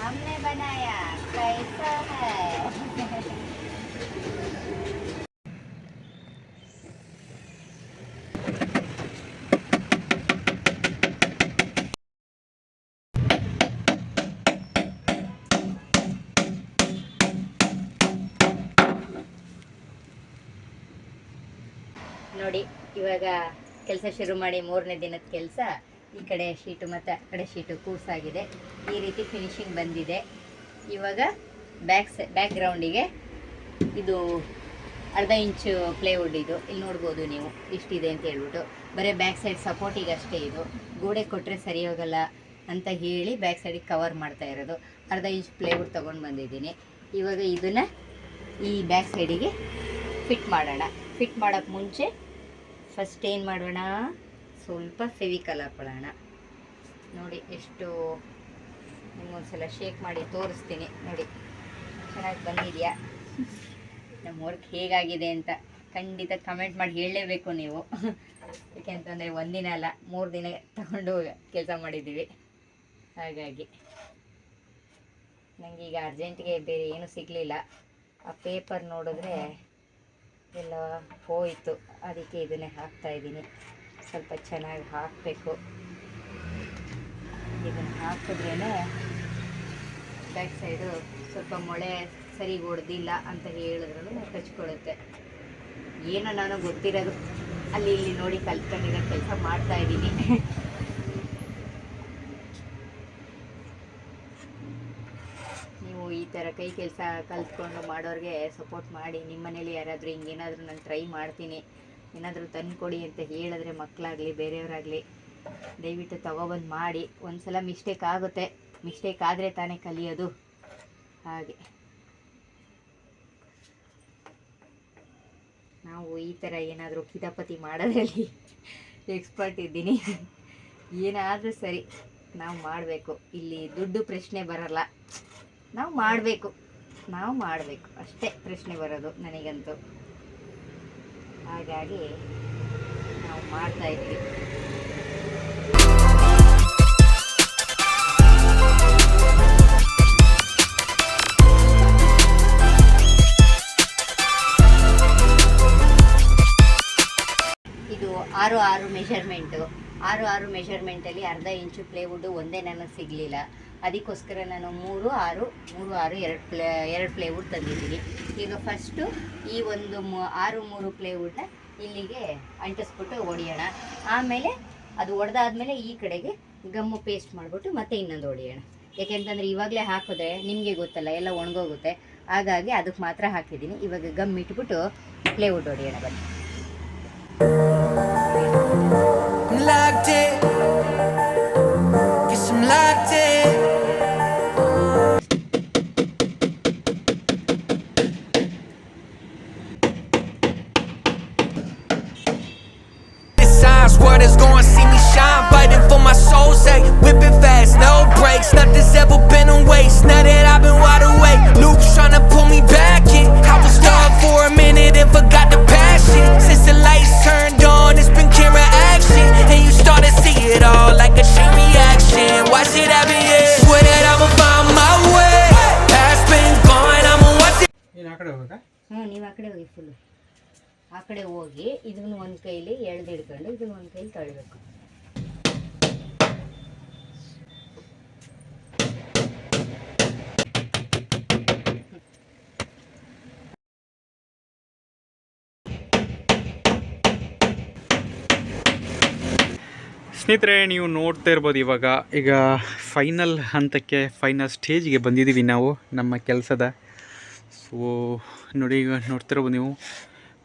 हमने बनाया कैसा है? ನೋಡಿ, ಇವಾಗ ಕೆಲಸ ಶುರು ಮಾಡಿ 3ನೇ ದಿನದ ಕೆಲಸ. ಈ ಕಡೆ ಶೀಟು ಮತ್ತು ಆ ಕಡೆ ಶೀಟು ಕೂಸಾಗಿದೆ. ಈ ರೀತಿ ಫಿನಿಶಿಂಗ್ ಬಂದಿದೆ. ಇವಾಗ ಬ್ಯಾಕ್ ಗ್ರೌಂಡಿಗೆ ಇದು 1/2 ಇಂಚು ಪ್ಲೇವುಡ್. ಇದು ಇಲ್ಲಿ ನೋಡ್ಬೋದು ನೀವು, ಇಷ್ಟಿದೆ ಅಂತ ಹೇಳ್ಬಿಟ್ಟು. ಬರೀ ಬ್ಯಾಕ್ ಸೈಡ್ ಸಪೋರ್ಟಿಗೆ ಅಷ್ಟೇ. ಇದು ಗೋಡೆ ಕೊಟ್ಟರೆ ಸರಿ ಹೋಗಲ್ಲ ಅಂತ ಹೇಳಿ ಬ್ಯಾಕ್ ಸೈಡಿಗೆ ಕವರ್ ಮಾಡ್ತಾ ಇರೋದು. 1/2 ಇಂಚ್ ಪ್ಲೇವುಡ್ ತೊಗೊಂಡು ಬಂದಿದ್ದೀನಿ. ಇವಾಗ ಇದನ್ನು ಈ ಬ್ಯಾಕ್ ಸೈಡಿಗೆ ಫಿಟ್ ಮಾಡೋಣ. ಫಿಟ್ ಮಾಡೋಕ್ಕೆ ಮುಂಚೆ ಫಸ್ಟ್ ಏನು ಮಾಡೋಣ, ಸ್ವಲ್ಪ ಫೆವಿಕಾಲ್ ಹಾಕೊಳ್ಳೋಣ. ನೋಡಿ, ಎಷ್ಟು ನಿಮಗೊಂದ್ಸಲ ಶೇಕ್ ಮಾಡಿ ತೋರಿಸ್ತೀನಿ. ನೋಡಿ, ಚೆನ್ನಾಗಿ ಬಂದಿದೆಯಾ? ನಮ್ಮ ವರ್ಕ್ ಹೇಗಾಗಿದೆ ಅಂತ ಖಂಡಿತ ಕಮೆಂಟ್ ಮಾಡಿ ಹೇಳಲೇಬೇಕು ನೀವು. ಯಾಕೆಂತಂದರೆ 1 ದಿನ ಅಲ್ಲ, 3 ದಿನ ತಗೊಂಡು ಕೆಲಸ ಮಾಡಿದ್ದೀವಿ. ಹಾಗಾಗಿ ನನಗೆ ಈಗ ಅರ್ಜೆಂಟಿಗೆ ಬೇರೆ ಏನೂ ಸಿಗಲಿಲ್ಲ. ಆ ಪೇಪರ್ ನೋಡಿದ್ರೆ ಎಲ್ಲ ಹೋಯಿತು. ಅದಕ್ಕೆ ಇದನ್ನೇ ಹಾಕ್ತಾಯಿದ್ದೀನಿ. ಸ್ವಲ್ಪ ಚೆನ್ನಾಗಿ ಹಾಕಬೇಕು. ಇದನ್ನು ಹಾಕಿದ್ರೇ ಬ್ಯಾಕ್ ಸೈಡು ಸ್ವಲ್ಪ ಮೊಳೆ ಸರಿ ಹೊಡೆದಿಲ್ಲ ಅಂತ ಹೇಳಿದ್ರೂ ಕಚ್ಕೊಳ್ಳುತ್ತೆ. ಏನೋ ನಾನು ಗೊತ್ತಿರೋದು ಅಲ್ಲಿ ಇಲ್ಲಿ ನೋಡಿ ಕಲ್ತ್ಕೊಂಡಿರೋ ಕೆಲಸ ಮಾಡ್ತಾಯಿದ್ದೀನಿ. ನೀವು ಈ ಥರ ಕೈ ಕೆಲಸ ಕಲ್ತ್ಕೊಂಡು ಮಾಡೋರಿಗೆ ಸಪೋರ್ಟ್ ಮಾಡಿ. ನಿಮ್ಮ ಮನೇಲಿ ಯಾರಾದರೂ ಹಿಂಗೇನಾದರೂ ನಾನು ಟ್ರೈ ಮಾಡ್ತೀನಿ ಏನಾದರೂ ತಂದುಕೊಡಿ ಅಂತ ಹೇಳಿದ್ರೆ ಮಕ್ಕಳಾಗಲಿ ಬೇರೆಯವರಾಗಲಿ ದಯವಿಟ್ಟು ತಗೊಬಂದು ಮಾಡಿ. ಒಂದು ಸಲ ಮಿಸ್ಟೇಕ್ ಆಗುತ್ತೆ, ಮಿಸ್ಟೇಕ್ ಆದರೆ ತಾನೇ ಕಲಿಯೋದು. ಹಾಗೆ ನಾವು ಈ ಥರ ಏನಾದರೂ ಕಿತಾಪತಿ ಮಾಡೋದ್ರಲ್ಲಿ ಎಕ್ಸ್ಪರ್ಟ್ ಇದ್ದೀನಿ. ಏನಾದರೂ ಸರಿ ನಾವು ಮಾಡಬೇಕು. ಇಲ್ಲಿ ದುಡ್ಡು ಪ್ರಶ್ನೆ ಬರಲ್ಲ, ನಾವು ಮಾಡಬೇಕು ಅಷ್ಟೇ ಪ್ರಶ್ನೆ ಬರೋದು ನನಗಂತೂ. ಹಾಗಾಗಿ ನಾವು ಮಾಡ್ತಾ ಇದ್ದೀವಿ. ಇದು 6 ಮೆಷರ್ಮೆಂಟು. 6 ಮೆಷರ್ಮೆಂಟಲ್ಲಿ ಅರ್ಧ ಇಂಚು ಪ್ಲೇವುಡ್ಡು ಒಂದೇ ನನಗೆ ಸಿಗಲಿಲ್ಲ. ಅದಕ್ಕೋಸ್ಕರ ನಾನು 3, 6, 2 ಪ್ಲೇವುಡ್ ತಂದಿದ್ದೀನಿ. ಈಗ ಫಸ್ಟು ಈ ಒಂದು 6 ಪ್ಲೇವುಡ್ನ ಇಲ್ಲಿಗೆ ಅಂಟಿಸ್ಬಿಟ್ಟು ಹೊಡಿಯೋಣ. ಆಮೇಲೆ ಅದು ಹೊಡೆದಾದ್ಮೇಲೆ ಈ ಕಡೆಗೆ ಗಮ್ಮು ಪೇಸ್ಟ್ ಮಾಡಿಬಿಟ್ಟು ಮತ್ತೆ ಇನ್ನೊಂದು ಹೊಡಿಯೋಣ. ಯಾಕೆಂತಂದರೆ ಇವಾಗಲೇ ಹಾಕಿದ್ರೆ ನಿಮಗೆ ಗೊತ್ತಲ್ಲ ಎಲ್ಲ ಒಣಗೋಗುತ್ತೆ. ಹಾಗಾಗಿ ಅದಕ್ಕೆ ಮಾತ್ರ ಹಾಕಿದ್ದೀನಿ. ಇವಾಗ ಗಮ್ ಇಟ್ಬಿಟ್ಟು ಪ್ಲೇವುಡ್ ಹೊಡಿಯೋಣ ಬನ್ನಿ. Locked in, guess I'm locked in. This signs word is gonna see me shine, fighting for my soul, say whipping fast, no brakes, nothing's ever been a waste. Now that I've been wide awake, Luke's tryna pull me back in. I was stuck for a minute and forgot the passion. Since the lights turned on, it's been camera action, and you start to see it all like a chain reaction. Watch it happen, yeah. Swear that I'ma find my way. Past been gone, I'ma watch it. ಏನು ಆ ಕಡೆ ಹೋಗ್ಬೇಕಾ? ನೀವು ಆ ಕಡೆ ಹೋಗಿ, full ಆ ಕಡೆ ಹೋಗಿ ಇದನ್ನು ಒಂದು ಕೈಲಿ ಎಳ್ದು ಹಿಡ್ಕೊಂಡು ಇದನ್ನು ಒಂದು ಕೈಲಿ ತಳ್ಳಬೇಕು. ಸ್ನೇಹಿತರೆ, ನೀವು ನೋಡ್ತಾ ಇರ್ಬೋದು ಈಗ ಫೈನಲ್ ಹಂತಕ್ಕೆ, ಫೈನಲ್ ಸ್ಟೇಜ್ಗೆ ಬಂದಿದ್ದೀವಿ ನಾವು ನಮ್ಮ ಕೆಲಸದ. ಸೊ ನೋಡಿ, ಈಗ ನೋಡ್ತಿರ್ಬೋದು ನೀವು,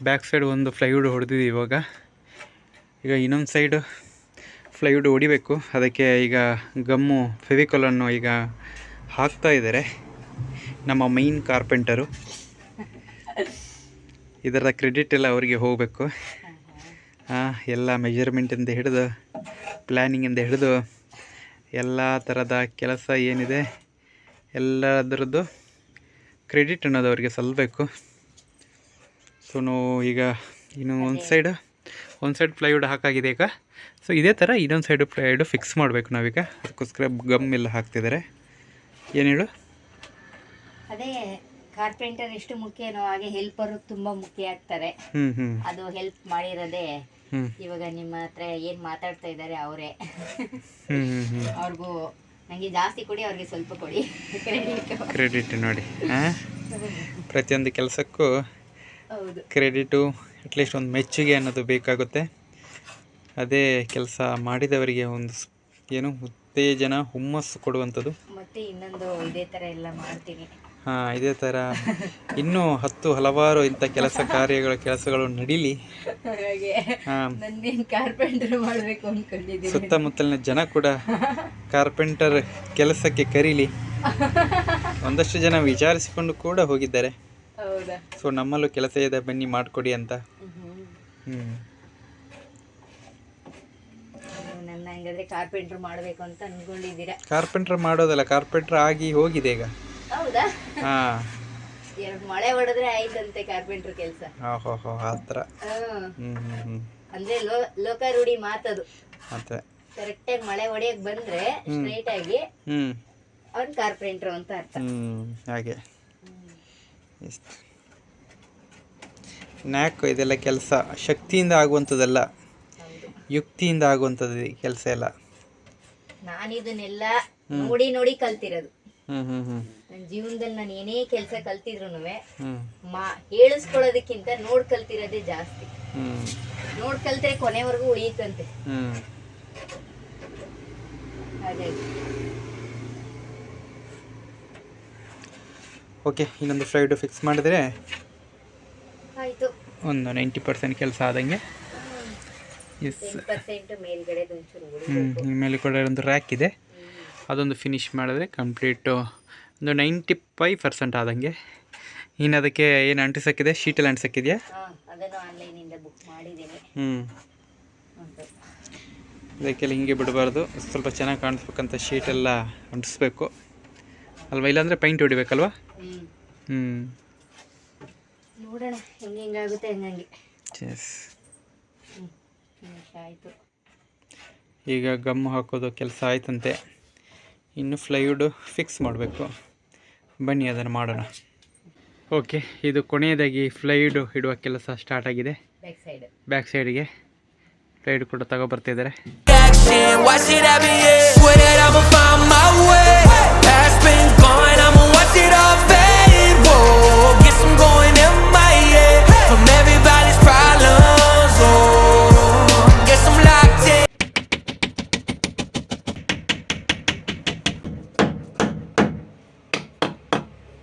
ಬ್ಯಾಕ್ ಸೈಡ್ ಒಂದು ಫ್ಲೈವುಡ್ ಹೊಡೆದಿದ್ದೀವಿ. ಈಗ ಇನ್ನೊಂದು ಸೈಡು ಫ್ಲೈವುಡ್ ಹೊಡಿಬೇಕು. ಅದಕ್ಕೆ ಈಗ ಗಮ್ಮು ಫೆವಿಕಾಲನ್ನು ಈಗ ಹಾಕ್ತಾ ಇದ್ದಾರೆ ನಮ್ಮ ಮೈನ್ ಕಾರ್ಪೆಂಟರು. ಇದರ ಕ್ರೆಡಿಟ್ ಎಲ್ಲ ಅವರಿಗೆ ಹೋಗಬೇಕು. ಎಲ್ಲ ಮೆಜರ್ಮೆಂಟಿಂದ ಹಿಡಿದು ಪ್ಲ್ಯಾನಿಂಗಿಂದ ಹಿಡಿದು ಎಲ್ಲ ಥರದ ಕೆಲಸ ಏನಿದೆ ಎಲ್ಲದರದ್ದು ಕ್ರೆಡಿಟ್ ಅನ್ನೋದು ಅವರಿಗೆ ಸಲ್ಲಬೇಕು. ಸೊ ನಾವು ಈಗ ಇನ್ನು ಒಂದು ಸೈಡ್ ಪ್ಲೈವುಡ್ ಹಾಕಾಗಿದೆ ಈಗ. ಸೊ ಇದೇ ಥರ ಇನ್ನೊಂದು ಸೈಡು ಪ್ಲೈವುಡ್ ಫಿಕ್ಸ್ ಮಾಡಬೇಕು ನಾವೀಗ. ಅದಕ್ಕೋಸ್ಕರ ಗಮ್ ಎಲ್ಲ ಹಾಕ್ತಿದ್ದಾರೆ. ಏನು ಹೇಳು? ಅದೇ ಕಾರ್ಪೆಂಟರ್ ಎಷ್ಟು ಮುಖ್ಯನೋ ಹಾಗೆ ಹೆಲ್ಪರು ತುಂಬ ಮುಖ್ಯ ಆಗ್ತಾರೆ. ಅದು ಹೆಲ್ಪ್ ಮಾಡಿರೋದೇ ಇವಾಗ ನಿಮ್ಮ ಹತ್ರ ಏನು ಮಾತಾಡ್ತಾ ಇದ್ದಾರೆ ಅವರೇ. ಅವ್ರಿಗೂ ನನಗೆ ಜಾಸ್ತಿ ಕೊಡಿ, ಅವ್ರಿಗೆ ಸ್ವಲ್ಪ ಕೊಡಿ ಕ್ರೆಡಿಟ್ ನೋಡಿ. ಪ್ರತಿಯೊಂದು ಕೆಲಸಕ್ಕೂ ಹೌದು, ಕ್ರೆಡಿಟು, ಅಟ್ಲೀಸ್ಟ್ ಒಂದು ಮೆಚ್ಚುಗೆ ಅನ್ನೋದು ಬೇಕಾಗುತ್ತೆ. ಅದೇ ಕೆಲಸ ಮಾಡಿದವರಿಗೆ ಒಂದು ಏನು ಉತ್ತೇಜನ, ಹುಮ್ಮಸ್ಸು ಕೊಡುವಂಥದ್ದು. ಮತ್ತೆ ಇನ್ನೊಂದು ಇದೇ ಥರ ಎಲ್ಲ ಮಾಡ್ತೀನಿ. ಇದೇ ಥರ ಇನ್ನೂ ಹಲವಾರು ಇಂಥ ಕೆಲಸಗಳು ನಡೀಲಿ. ಕಾರ್ಪೆಂಟರ್ ಮಾಡಬೇಕು ಅನ್ಕೊಂಡಿದ್ದೀನಿ. ಸುತ್ತಮುತ್ತಲಿನ ಜನ ಕೂಡ ಕಾರ್ಪೆಂಟರ್ ಕೆಲಸಕ್ಕೆ ಕರೀಲಿ. ಒಂದಷ್ಟು ಜನ ವಿಚಾರಿಸಿಕೊಂಡು ಕೂಡ ಹೋಗಿದ್ದಾರೆ. ಹೌದಾ? ಸೊ ನಮ್ಮಲ್ಲೂ ಕೆಲಸ ಇದೆ, ಬನ್ನಿ ಮಾಡಿಕೊಡಿ ಅಂತ. ನನ್ನ ಹಂಗಾದ್ರೆ ಕಾರ್ಪೆಂಟರ್ ಮಾಡಬೇಕು ಅಂತ ಅನ್ಕೊಂಡಿದ್ದೀರಾ? ಕಾರ್ಪೆಂಟರ್ ಮಾಡೋದಲ್ಲ, ಕಾರ್ಪೆಂಟರ್ ಆಗಿ ಹೋಗಿದೆ ಈಗ. ಹೌದಾ? ಹಾಂ, ಎರಡು ಮಳೆ ಹೊಡೆದ್ರೆ ಆಯ್ತಂತೆ ಕಾರ್ಪೆಂಟರ್ ಕೆಲಸ. ಆ ಥರ. ಅಂದ್ರೆ ಲೋಕಾರೂಢಿ ಮಾತದು. ಮತ್ತೆ ಕರೆಕ್ಟಾಗಿ ಮಳೆ ಹೊಡೆಯಕ್ ಬಂದ್ರೆ ಸ್ಟ್ರೈಟ್ ಆಗಿ ಅವ್ನ್ ಕಾರ್ಪೆಂಟರ್ ಅಂತ ಅರ್ಥ. ಹಾಗೆ ನ್ಯಾಕ್ ಇದೆಲ್ಲ ಕೆಲಸ ಶಕ್ತಿಯಿಂದ ಆಗುವಂಥದ್ದಲ್ಲ, ಯುಕ್ತಿಯಿಂದ ಆಗುವಂಥದ್ದು ಕೆಲಸ ಎಲ್ಲ. ನಾನಿದನ್ನೆಲ್ಲ ನೋಡಿ ನೋಡಿ ಕಲ್ತಿರೋದು. ನನ್ನ ಜೀವನದಲ್ಲಿ ನಾನು ಏನೇ ಕೆಲಸ ಕಲ್ತಿದ್ರು ಹೇಳಿಸ್ಕೊಳ್ಳೋದಕ್ಕಿಂತ ನೋಡ್ ಕಲ್ತಿರೋದೇ ಜಾಸ್ತಿ. ನೋಡ್ ಕಲ್ತ್ರೆ ಕೊನೆವರೆಗೂ ಉಳಿಯುತ್ತಂತೆ. ಹಾಗಾಗಿ ಓಕೆ, ಇನ್ನೊಂದು ಫ್ಲೈಟ್ ಫಿಕ್ಸ್ ಮಾಡಿದ್ರೆ ಆಯ್ತು. ಒಂದು 90% ಕೆಲಸ ಆದಂಗೆ. ಎಸ್. 10% ಮೇಲ್ಗಡೆ ಒಂಚೂರು ಮೇಲೆ ಕೂಡ ಒಂದು ರ್ಯಾಕ್ ಇದೆ, ಅದೊಂದು ಫಿನಿಶ್ ಮಾಡಿದ್ರೆ ಕಂಪ್ಲೀಟು ಒಂದು 95% ಆದಂಗೆ. ಇನ್ನು ಅದಕ್ಕೆ ಏನು ಅಂಟಿಸೋಕ್ಕಿದೆ, ಶೀಟಲ್ಲಿ ಅಂಟಿಸೋಕ್ಕಿದೆಯಾ? ಅದನ್ನು ಆನ್ಲೈನಿಂದ ಬುಕ್ ಮಾಡಿದ್ದೀನಿ. ಅದಕ್ಕೆಲ್ಲ ಹಿಂಗೆ ಬಿಡಬಾರ್ದು, ಸ್ವಲ್ಪ ಚೆನ್ನಾಗಿ ಕಾಣಿಸ್ಬೇಕಂತ ಶೀಟೆಲ್ಲ ಅಂಟಿಸ್ಬೇಕು ಅಲ್ವಾ, ಇಲ್ಲಾಂದರೆ ಪೈಂಟ್ ಹೊಡಿಬೇಕಲ್ವಾ? ನೋಡೋಣ ಹೆಂಗಾಗುತ್ತೆ ಹಂಗಂಗೆ. ಎಸ್. ಆಯಿತು. ಈಗ ಗಮ್ ಹಾಕೋದು ಕೆಲಸ ಆಯ್ತಂತೆ, ಇನ್ನು ಫ್ಲೈವುಡ್ ಫಿಕ್ಸ್ ಮಾಡಬೇಕು. ಬನ್ನಿ ಅದನ್ನು ಮಾಡೋಣ. ಓಕೆ, ಇದು ಕೊನೆಯದಾಗಿ ಫ್ಲೈವುಡ್ ಇಡುವ ಕೆಲಸ ಸ್ಟಾರ್ಟ್ ಆಗಿದೆ. ಬ್ಯಾಕ್ ಸೈಡ್ಗೆ ಫ್ಲೈವುಡ್ ಕೂಡ ತಗೊಬರ್ತಿದ್ದಾರೆ. Watch it happen, yeah. Swear that I'ma find my way. Past been gone, I'ma watch it all fade. Whoa, guess I'm going MIA from everybody's problems. Oh, guess I'm locked in.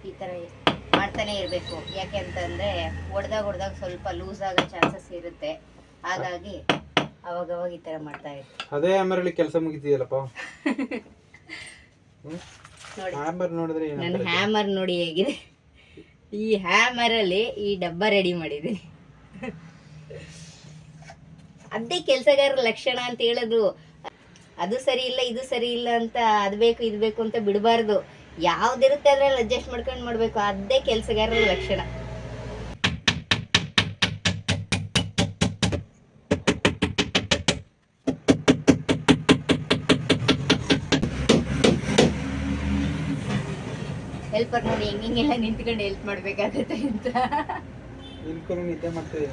ಈ ಥರ ಮಾಡ್ತಾನೆ ಇರಬೇಕು. ಯಾಕೆ ಅಂತಂದರೆ ಹೊಡೆದಾಗ ಸ್ವಲ್ಪ loose ಆಗೋ chances ಇರುತ್ತೆ. ಹಾಗಾಗಿ ಅವಾಗವಾಗ ಈ ಥರ ಮಾಡ್ತಾ ಇರ್ತೀವಿ. ಅದೇ ಹ್ಯಾಮರಲ್ಲಿ ಕೆಲಸ ಮುಗಿತಿದೆಯಲ್ಲಪ್ಪ. ನೋಡಿ ನನ್ನ ಹ್ಯಾಮರ್ ನೋಡಿ ಹೇಗಿದೆ. ಈ ಹ್ಯಾಮರಲ್ಲಿ ಈ ಡಬ್ಬ ರೆಡಿ ಮಾಡಿದ್ದೀನಿ. ಅದೇ ಕೆಲಸಗಾರರ ಲಕ್ಷಣ ಅಂತ ಹೇಳೋದು. ಅದು ಸರಿ ಇಲ್ಲ ಇದು ಸರಿ ಇಲ್ಲ ಅಂತ ಅದು ಬೇಕು ಇದು ಬೇಕು ಅಂತ ಬಿಡಬಾರ್ದು. ಯಾವ್ದಿರುತ್ತೆ ಅದ್ರಲ್ಲಿ ಅಡ್ಜಸ್ಟ್ ಮಾಡ್ಕೊಂಡು ಮಾಡಬೇಕು. ಅದೇ ಕೆಲಸಗಾರರ ಲಕ್ಷಣ. ಹೆಲ್ಪರ್ ನೋಡಿ ಹೆಂಗೆಲ್ಲ ನಿಂತ್ಕೊಂಡು ಹೆಲ್ಪ್ ಮಾಡ್ಬೇಕಾಗತ್ತೆ ಅಂತ. ನಿದ್ದೆ ಮಾಡ್ತೀವಿ.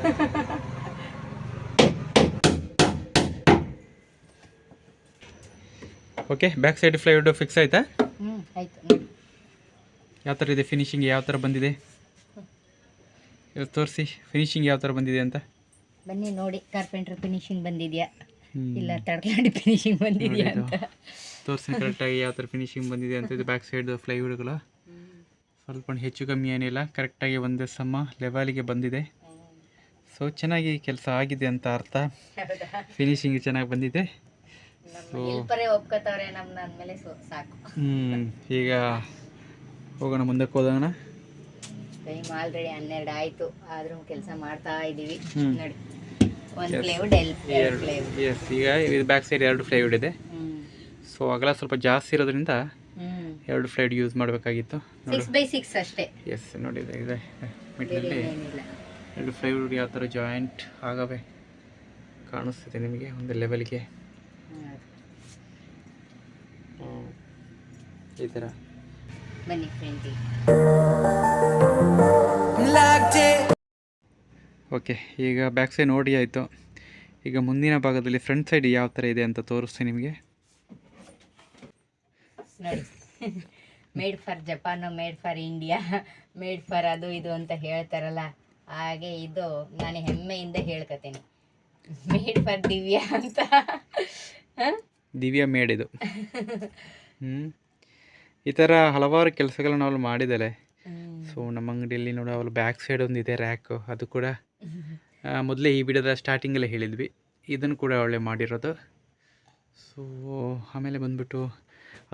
Okay, back side plywood fix ಆಯ್ತಾ? ಆಯ್ತು. ಯಾವ ಥರ ಇದೆ ಫಿನಿಶಿಂಗ್, ಯಾವ ಥರ ಬಂದಿದೆ ತೋರಿಸಿ. ಫಿನಿಶಿಂಗ್ ಯಾವ ಥರ ಬಂದಿದೆ ಅಂತ ಬನ್ನಿ ನೋಡಿ. ಕಾರ್ಪೆಂಟ್ರ್ ಫಿನಿಶಿಂಗ್ ಬಂದಿದೆಯಾ ಇಲ್ಲ ತಡ್ಲಾಡಿ ಫಿನಿಶಿಂಗ್ ಬಂದಿದೆಯಾ ಅಂತ ತೋರಿಸಿ ಕರೆಕ್ಟಾಗಿ ಯಾವ ಥರ ಫಿನಿಶಿಂಗ್ ಬಂದಿದೆ ಅಂತ. ಇದು ಬ್ಯಾಕ್ ಸೈಡ್ ಫ್ಲೈವುಡ್ಗಳು ಸ್ವಲ್ಪ ಹೆಚ್ಚು ಕಮ್ಮಿ ಏನಿಲ್ಲ, ಕರೆಕ್ಟಾಗಿ ಒಂದೇ ಸಮ ಲೆವೆಲಿಗೆ ಬಂದಿದೆ. ಸೊ ಚೆನ್ನಾಗಿ ಕೆಲಸ ಆಗಿದೆ ಅಂತ ಅರ್ಥ. ಫಿನಿಶಿಂಗ್ ಚೆನ್ನಾಗಿ ಬಂದಿದೆ. ಹೆಲ್ಪರೇ ಒಪ್ಕೋತಾವ್ರೆ ನಮ್ಮನ್ನ ಅಂದಮೇಲೆ ಸಾಕು. ಈಗ ಹೋಗೋಣ, ಮುಂದಕ್ಕೆ ಹೋಗೋಣ. ಟೈಮ್ ಆಲ್ರೆಡಿ 12 ಆಯಿತು, ಆದ್ರೂ ಕೆಲಸ ಮಾಡ್ತಾ ಇದ್ದೀವಿ. ನೋಡಿ, ಒಂದು ಪ್ಲೈವುಡ್ ಎಸ್. ಈಗ ಇದು ಬ್ಯಾಕ್ ಸೈಡ್ 2 ಫ್ಲೈವುಡ್ ಇದೆ. ಸೊ ಅಗಲ ಸ್ವಲ್ಪ ಜಾಸ್ತಿ ಇರೋದ್ರಿಂದ 2 ಫ್ಲೈವುಡ್ ಯೂಸ್ ಮಾಡಬೇಕಾಗಿತ್ತು. 6x6 ಅಷ್ಟೇ. ಎಸ್, ನೋಡಿ ಇದೆ ಮಿಡ್ಲಲ್ಲಿ 2 ಫ್ಲೈವುಡ್ ಯಾವ ಥರ ಜಾಯಿಂಟ್ ಆಗವೆ ಕಾಣಿಸ್ತಿದೆ ನಿಮಗೆ ಒಂದು ಲೆವೆಲ್ಗೆ. ಈ ಥರ ಬನ್ನಿ ಫ್ರೆಂಡ್ಸ್. ಓಕೆ, ಈಗ ಬ್ಯಾಕ್ ಸೈಡ್ ನೋಡಿ ಆಯಿತು. ಈಗ ಮುಂದಿನ ಭಾಗದಲ್ಲಿ ಫ್ರಂಟ್ ಸೈಡ್ ಯಾವ ಥರ ಇದೆ ಅಂತ ತೋರಿಸ್ತೀನಿ ನಿಮಗೆ. ನೋಡಿ, made for Japan, made for India, made for ಅದು ಇದು ಅಂತ ಹೇಳ್ತಾರಲ್ಲ, ಹಾಗೆ ಇದು ನಾನು ಹೆಮ್ಮೆಯಿಂದ ಹೇಳ್ಕೊತೀನಿ, ಮೇಡ್ ಫಾರ್ ದಿವ್ಯಾ ಅಂತ. ದಿವ್ಯಾ ಮೇಡ್ ಇದು. ಈ ಥರ ಹಲವಾರು ಕೆಲಸಗಳನ್ನ ಅವಳು ಮಾಡಿದ್ದಾಳೆ. ಸೊ ನಮ್ಮ ಅಂಗಡಿಯಲ್ಲಿ ನೋಡಿ, ಅವಳು ಬ್ಯಾಕ್ ಸೈಡ್ ಒಂದಿದೆ ರ್ಯಾಕು, ಅದು ಕೂಡ ಮೊದಲೇ ಈ ವಿಡಿಯೋದ ಸ್ಟಾರ್ಟಿಂಗಲ್ಲೇ ಹೇಳಿದ್ವಿ, ಇದನ್ನು ಕೂಡ ಅವಳೇ ಮಾಡಿರೋದು. ಸೊ ಆಮೇಲೆ ಬಂದ್ಬಿಟ್ಟು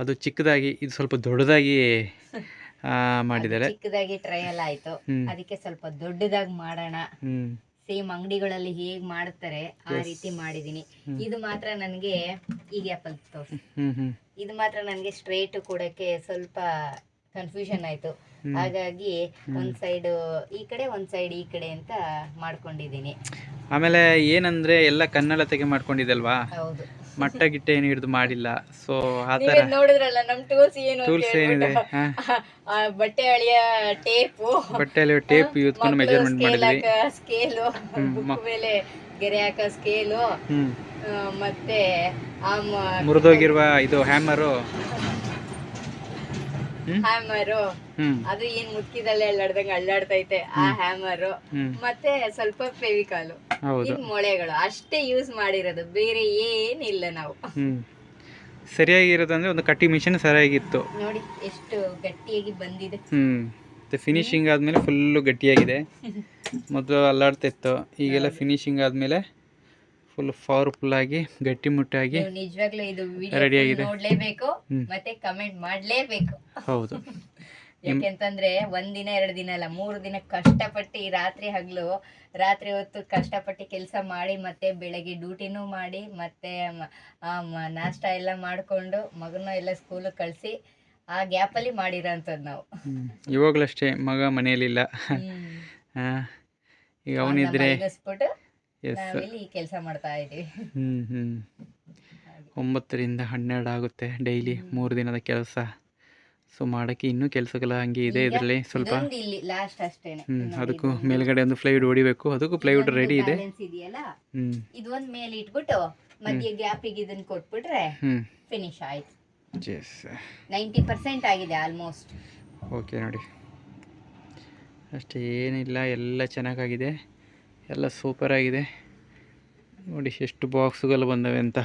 ಅದು ಚಿಕ್ಕದಾಗಿ, ಇದು ಸ್ವಲ್ಪ ದೊಡ್ಡದಾಗಿ ಮಾಡಿದ್ದಾಳೆ. ಚಿಕ್ಕದಾಗಿ ಟ್ರಯಲ್ ಆಯಿತು, ಅದಕ್ಕೆ ಸ್ವಲ್ಪ ದೊಡ್ಡದಾಗಿ ಮಾಡೋಣ. ಸೇಮ್ ಅಂಗಡಿಗಳಲ್ಲಿ ಹೇಗೆ ಮಾಡ್ತಾರೆ ಆ ರೀತಿ ಮಾಡಿದ್ದೀನಿ. ಇದು ಮಾತ್ರ ನನಗೆ ಈಗ ಆ್ಯಪಲ್ ತೋರಿಸಿ, ಇದು ಮಾತ್ರ ನನಗೆ ಸ್ಟ್ರೈಟ್ ಕೊಡೋಕ್ಕೆ ಸ್ವಲ್ಪ ಕನ್ಫ್ಯೂಷನ್ ಆಯಿತು. ಹಾಗಾಗಿ ಒಂದು ಸೈಡ್ ಈ ಕಡೆ ಒಂದು ಸೈಡ್ ಈ ಕಡೆ ಅಂತ ಮಾಡ್ಕೊಂಡಿದ್ದೀನಿ. ಆಮೇಲೆ ಏನಂದ್ರೆ ಎಲ್ಲ ಕನ್ನಡತೆಗೆ ಮಾಡ್ಕೊಂಡಿದ್ದಲ್ವಾ, ಹೌದು, ಮಟ್ಟ ಗಿಟ್ಟ ಏನು ಹಿಡಿದು ಮಾಡಿಲ್ಲ. ಸೊ ಆ ಥರ ನೋಡಿದ್ರಲ್ಲ ನಮ್ಮ ಟೂಲ್ಸ್ ಏನಿದೆ, ಬಟ್ಟೆ ಅಳಿಯ ಟೇಪು, ಬಟ್ಟೆಯಲ್ಲಿ ಟೇಪ್ ಯೂಸ್ಕೊಂಡು ಮೆಜರ್ಮೆಂಟ್ ಮಾಡಿದ್ವಿ. ಸ್ಕೇಲು, ಬುಕ್ ಮೇಲೆ ಗೆರೆ ಹಾಕೋ ಸ್ಕೇಲು, ಮತ್ತೆ ಮುರಿದೋಗಿರುವ ಇದು ಹ್ಯಾಮರು, ಅದು ಏನ್ ಮುಟ್ಕಿದಲ್ಲೇ ಅಳ್ಳಾಡ್ತೈತೆ ಆ ಹ್ಯಾಮರು, ಮತ್ತೆ ಸ್ವಲ್ಪ ಫೆವಿಕಾಲು, ಮೊಳೆಗಳು ಅಷ್ಟೇ ಯೂಸ್ ಮಾಡಿರೋದು, ಬೇರೆ ಏನಿಲ್ಲ ನಾವು. ಸರಿಯಾಗಿರೋದಂದ್ರೆ ಒಂದು ಕಟ್ಟಿಂಗ್ ಮಿಷನ್ ಸರಿಯಾಗಿತ್ತು ನೋಡಿ ಎಷ್ಟು ಗಟ್ಟಿಯಾಗಿ ಬಂದಿದೆ. ಮತ್ತು ಫಿನಿಶಿಂಗ್ ಆದಮೇಲೆ ಫುಲ್ಲು ಗಟ್ಟಿಯಾಗಿದೆ. ಮೊದಲು ಅಲ್ಲಾಡ್ತಿತ್ತು, ಈಗೆಲ್ಲ ಫಿನಿಶಿಂಗ್ ಆದಮೇಲೆ ಫುಲ್ ಪವರ್ಫುಲ್ಲಾಗಿ ಗಟ್ಟಿಮುಟ್ಟಾಗಿ ನೀವು ನಿಜವಾಗ್ಲೂ ಇದು Ready ವಿಡಿಯೋ ಆಗಿದೆ. ನೋಡ್ಲೇಬೇಕು ಮತ್ತೆ ಕಮೆಂಟ್ ಮಾಡ್ಲೇಬೇಕು. ಹೌದು. ಯಾಕೆಂತಂದ್ರೆ ಒಂದಿನ 2 ದಿನ ಅಲ್ಲ 3 ದಿನ ಕಷ್ಟಪಟ್ಟು ಈ ರಾತ್ರಿ ಹೊತ್ತು ಕಷ್ಟಪಟ್ಟು ಕೆಲಸ ಮಾಡಿ ಮತ್ತೆ ಬೆಳಗ್ಗೆ ಡ್ಯೂಟಿನೂ ಮಾಡಿ ಮತ್ತೆ ನಾಷ್ಟ ಎಲ್ಲ ಮಾಡ್ಕೊಂಡು ಮಗನ ಎಲ್ಲ ಸ್ಕೂಲಿಗೆ ಕಳಿಸಿ ಆ ಗ್ಯಾಪಲ್ಲಿ ಮಾಡಿರೋಂಥದ್ದು ನಾವು. ಇವಾಗಲಷ್ಟೇ ಮಗ ಮನೆಯಲ್ಲಿಲ್ಲ. ಈಗ ಅವನಿದ್ರೆ ಮಲಗಿಸ್ಬಿಟ್ಟು ಎಸ್. ನಾವಿಲ್ಲಿ ಈ ಕೆಲಸ ಮಾಡ್ತಾ ಇದೀವಿ. 9 ರಿಂದ 12 ಆಗುತ್ತೆ ಡೈಲಿ 3 ದಿನದ ಕೆಲಸ. ಸೊ ಮಾಡೋಕ್ಕೆ ಇನ್ನೂ ಕೆಲಸಗಳ ಹಂಗೆ ಇದೆ ಇದರಲ್ಲಿ ಸ್ವಲ್ಪ. ಇದೊಂದು ಇಲ್ಲಿ ಲಾಸ್ಟ್ ಅಷ್ಟೇನೆ. ಅದಕ್ಕೂ ಮೇಲ್ಗಡೆ ಒಂದು ಪ್ಲೈವುಡ್ ಹೊಡಿಬೇಕು, ಅದಕ್ಕೂ ಪ್ಲೈವುಡ್ ರೆಡಿ ಇದೆ. ಬ್ಯಾಲೆನ್ಸ್ ಇದೆಯಲ್ಲ ಇದೊಂದ್ ಮೇಲೆ ಇಟ್ಬಿಟ್ಟು ಮಧ್ಯೆ ಗ್ಯಾಪಿಗೆ ಇದನ್ನ ಕೊಟ್ಬಿಟ್ರೆ ಫಿನಿಶ್ ಆಯ್ತು. 90% ಆಗಿದೆ ಆಲ್ಮೋಸ್ಟ್. ಓಕೆ ನೋಡಿ, ಅಷ್ಟೇ ಏನಿಲ್ಲ, ಎಲ್ಲ ಚೆನ್ನಾಗಾಗಿದೆ, ಎಲ್ಲ ಸೂಪರ್ ಆಗಿದೆ. ನೋಡಿ ಎಷ್ಟು ಬಾಕ್ಸುಗಳು ಬಂದವೆ ಅಂತ.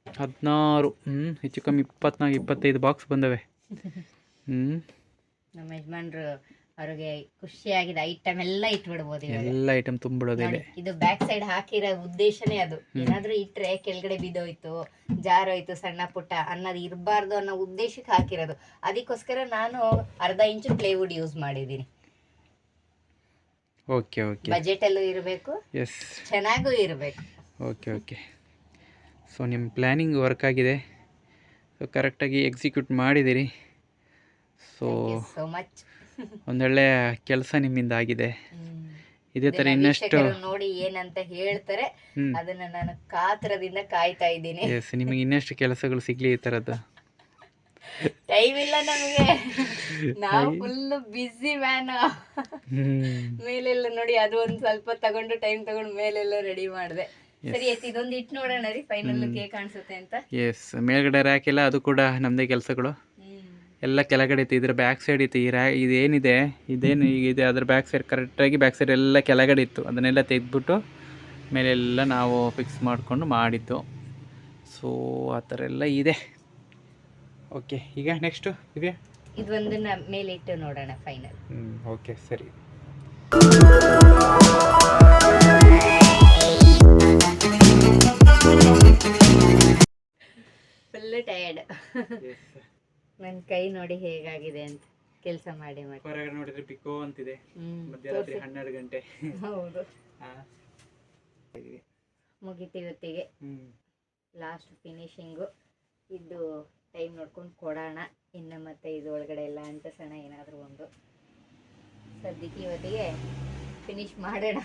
16 ಹೆಚ್ಚು ಕಮ್ಮಿ 24-25 ಬಾಕ್ಸ್ ಬಂದವೆ. ನಮ್ಮ ಯಜಮಾನ್ರು ಅವ್ರಿಗೆ ಖುಷಿಯಾಗಿದೆ. ಐಟಮ್ ಎಲ್ಲ ಇಟ್ಬಿಡ್ಬೋದು ಇವಾಗ. ಎಲ್ಲ ಐಟಮ್ ತುಂಬಿಡೋದಿದೆ. ಇದು ಬ್ಯಾಕ್ ಸೈಡ್ ಹಾಕಿರೋ ಉದ್ದೇಶನೇ ಅದು. ಏನಾದ್ರೂ ಇಟ್ರೆ ಕೆಳಗಡೆ ಬಿದ್ದೋಯ್ತು, ಜಾರೋಯ್ತು, ಸಣ್ಣ ಪುಟ್ಟ ಅನ್ನೋದು ಇರಬಾರ್ದು ಅನ್ನೋ ಉದ್ದೇಶಕ್ಕೆ ಹಾಕಿರೋದು. ಅದಕ್ಕೋಸ್ಕರ ನಾನು ಅರ್ಧ ಇಂಚು ಪ್ಲೇವುಡ್ ಯೂಸ್ ಮಾಡಿದ್ದೀನಿ. ಓಕೆ ಓಕೆ, ಬಜೆಟಲ್ಲೂ ಇರಬೇಕು, ಎಸ್, ಚೆನ್ನಾಗೂ ಇರಬೇಕು. Okay okay. ಸೊ ನಿಮ್ಮ ಪ್ಲ್ಯಾನಿಂಗ್ ವರ್ಕ್ ಆಗಿದೆ, ಸೊ ಕರೆಕ್ಟಾಗಿ ಎಕ್ಸಿಕ್ಯೂಟ್ ಮಾಡಿದ್ದೀರಿ. So so much. ಒಂದೊಳ್ಳೆ ಕೆಲಸ ನಿಮ್ಮಿಂದ ಆಗಿದೆ. ಇದೇ ಥರ ಇನ್ನಷ್ಟು ನೋಡಿ ಏನಂತ ಹೇಳ್ತಾರೆ ಅದನ್ನ ನಾನು ಕಾತರದಿಂದ ಕಾಯ್ತಾ ಇದ್ದೀನಿ. ಎಸ್, ನಿಮಗೆ ಇನ್ನಷ್ಟು ಕೆಲಸಗಳು ಸಿಗ್ಲಿ ಈ ಥರದ್ದು. ಟೈಮ್ ಇಲ್ಲ ನಮಗೆ, ನಾವು ಫುಲ್ ಬಿಸಿ ಮ್ಯಾನ್. ಮೇಲೆಲ್ಲ ನೋಡಿ ಅದು ಒಂದು ಸ್ವಲ್ಪ ತಗೊಂಡು ಟೈಮ್ ತಗೊಂಡು ಮೇಲೆಲ್ಲ ರೆಡಿ ಮಾಡಿದೆ. ಸರಿ ಆಯ್ತು, ಇದೊಂದು ಇಟ್ಟು ನೋಡೋಣ ರೀ ಫೈನಲ್ ಲುಕ್ ಕಾಣಿಸುತ್ತೆ ಅಂತ. ಎಸ್, ಮೇಲ್ಗಡೆ ರ್ಯಾಕ್ ಇಲ್ಲ, ಅದು ಕೂಡ ನಮ್ಮದೇ ಕೆಲಸಗಳು. ಎಲ್ಲ ಕೆಳಗಡೆ ಇತ್ತು, ಇದ್ರ ಬ್ಯಾಕ್ ಸೈಡ್ ಇತ್ತು. ಇದೇನಿದೆ ಇದೇನು ಈಗ ಇದೆ ಅದ್ರ ಬ್ಯಾಕ್ ಸೈಡ್, ಕರೆಕ್ಟಾಗಿ ಬ್ಯಾಕ್ ಸೈಡ್ ಎಲ್ಲ ಕೆಳಗಡೆ ಇತ್ತು. ಅದನ್ನೆಲ್ಲ ತೆಗೆದ್ಬಿಟ್ಟು ಮೇಲೆಲ್ಲ ನಾವು ಫಿಕ್ಸ್ ಮಾಡಿಕೊಂಡು ಮಾಡಿದ್ದು. ಸೊ ಆ ಥರ ಎಲ್ಲ ಇದೆ. ಓಕೆ, ಈಗ ನೆಕ್ಸ್ಟು ಇದೆಯಾ, ಇದೊಂದನ್ನ ಮೇಲೆ ಇಟ್ಟು ನೋಡೋಣ ಫೈನಲ್. ಓಕೆ ಸರಿ. Full tired. ನನ್ನ ಕೈ ನೋಡಿ ಹೇಗಾಗಿದೆ ಅಂತ ಕೆಲಸ ಮಾಡಿ ಮಾಡಿ. ಹೊರಗಡೆ ನೋಡಿದ್ರೆ ಪಿಕೋ ಅಂತಿದೆ, ಮಧ್ಯರಾತ್ರಿ 12 ಗಂಟೆ. ಹೌದು, ಮುಗಿತು ಇವತ್ತಿಗೆ. ಲಾಸ್ಟ್ ಫಿನಿಶಿಂಗು ಇದು ಟೈಮ್ ನೋಡ್ಕೊಂಡು ಕೊಡೋಣ. ಇನ್ನು ಮತ್ತೆ ಇದು ಒಳಗಡೆ ಎಲ್ಲ ಅಂಟಿಸೋಣ ಏನಾದರೂ ಒಂದು. ಸದ್ಯಕ್ಕೆ ಇವತ್ತಿಗೆ ಫಿನಿಶ್ ಮಾಡೋಣ.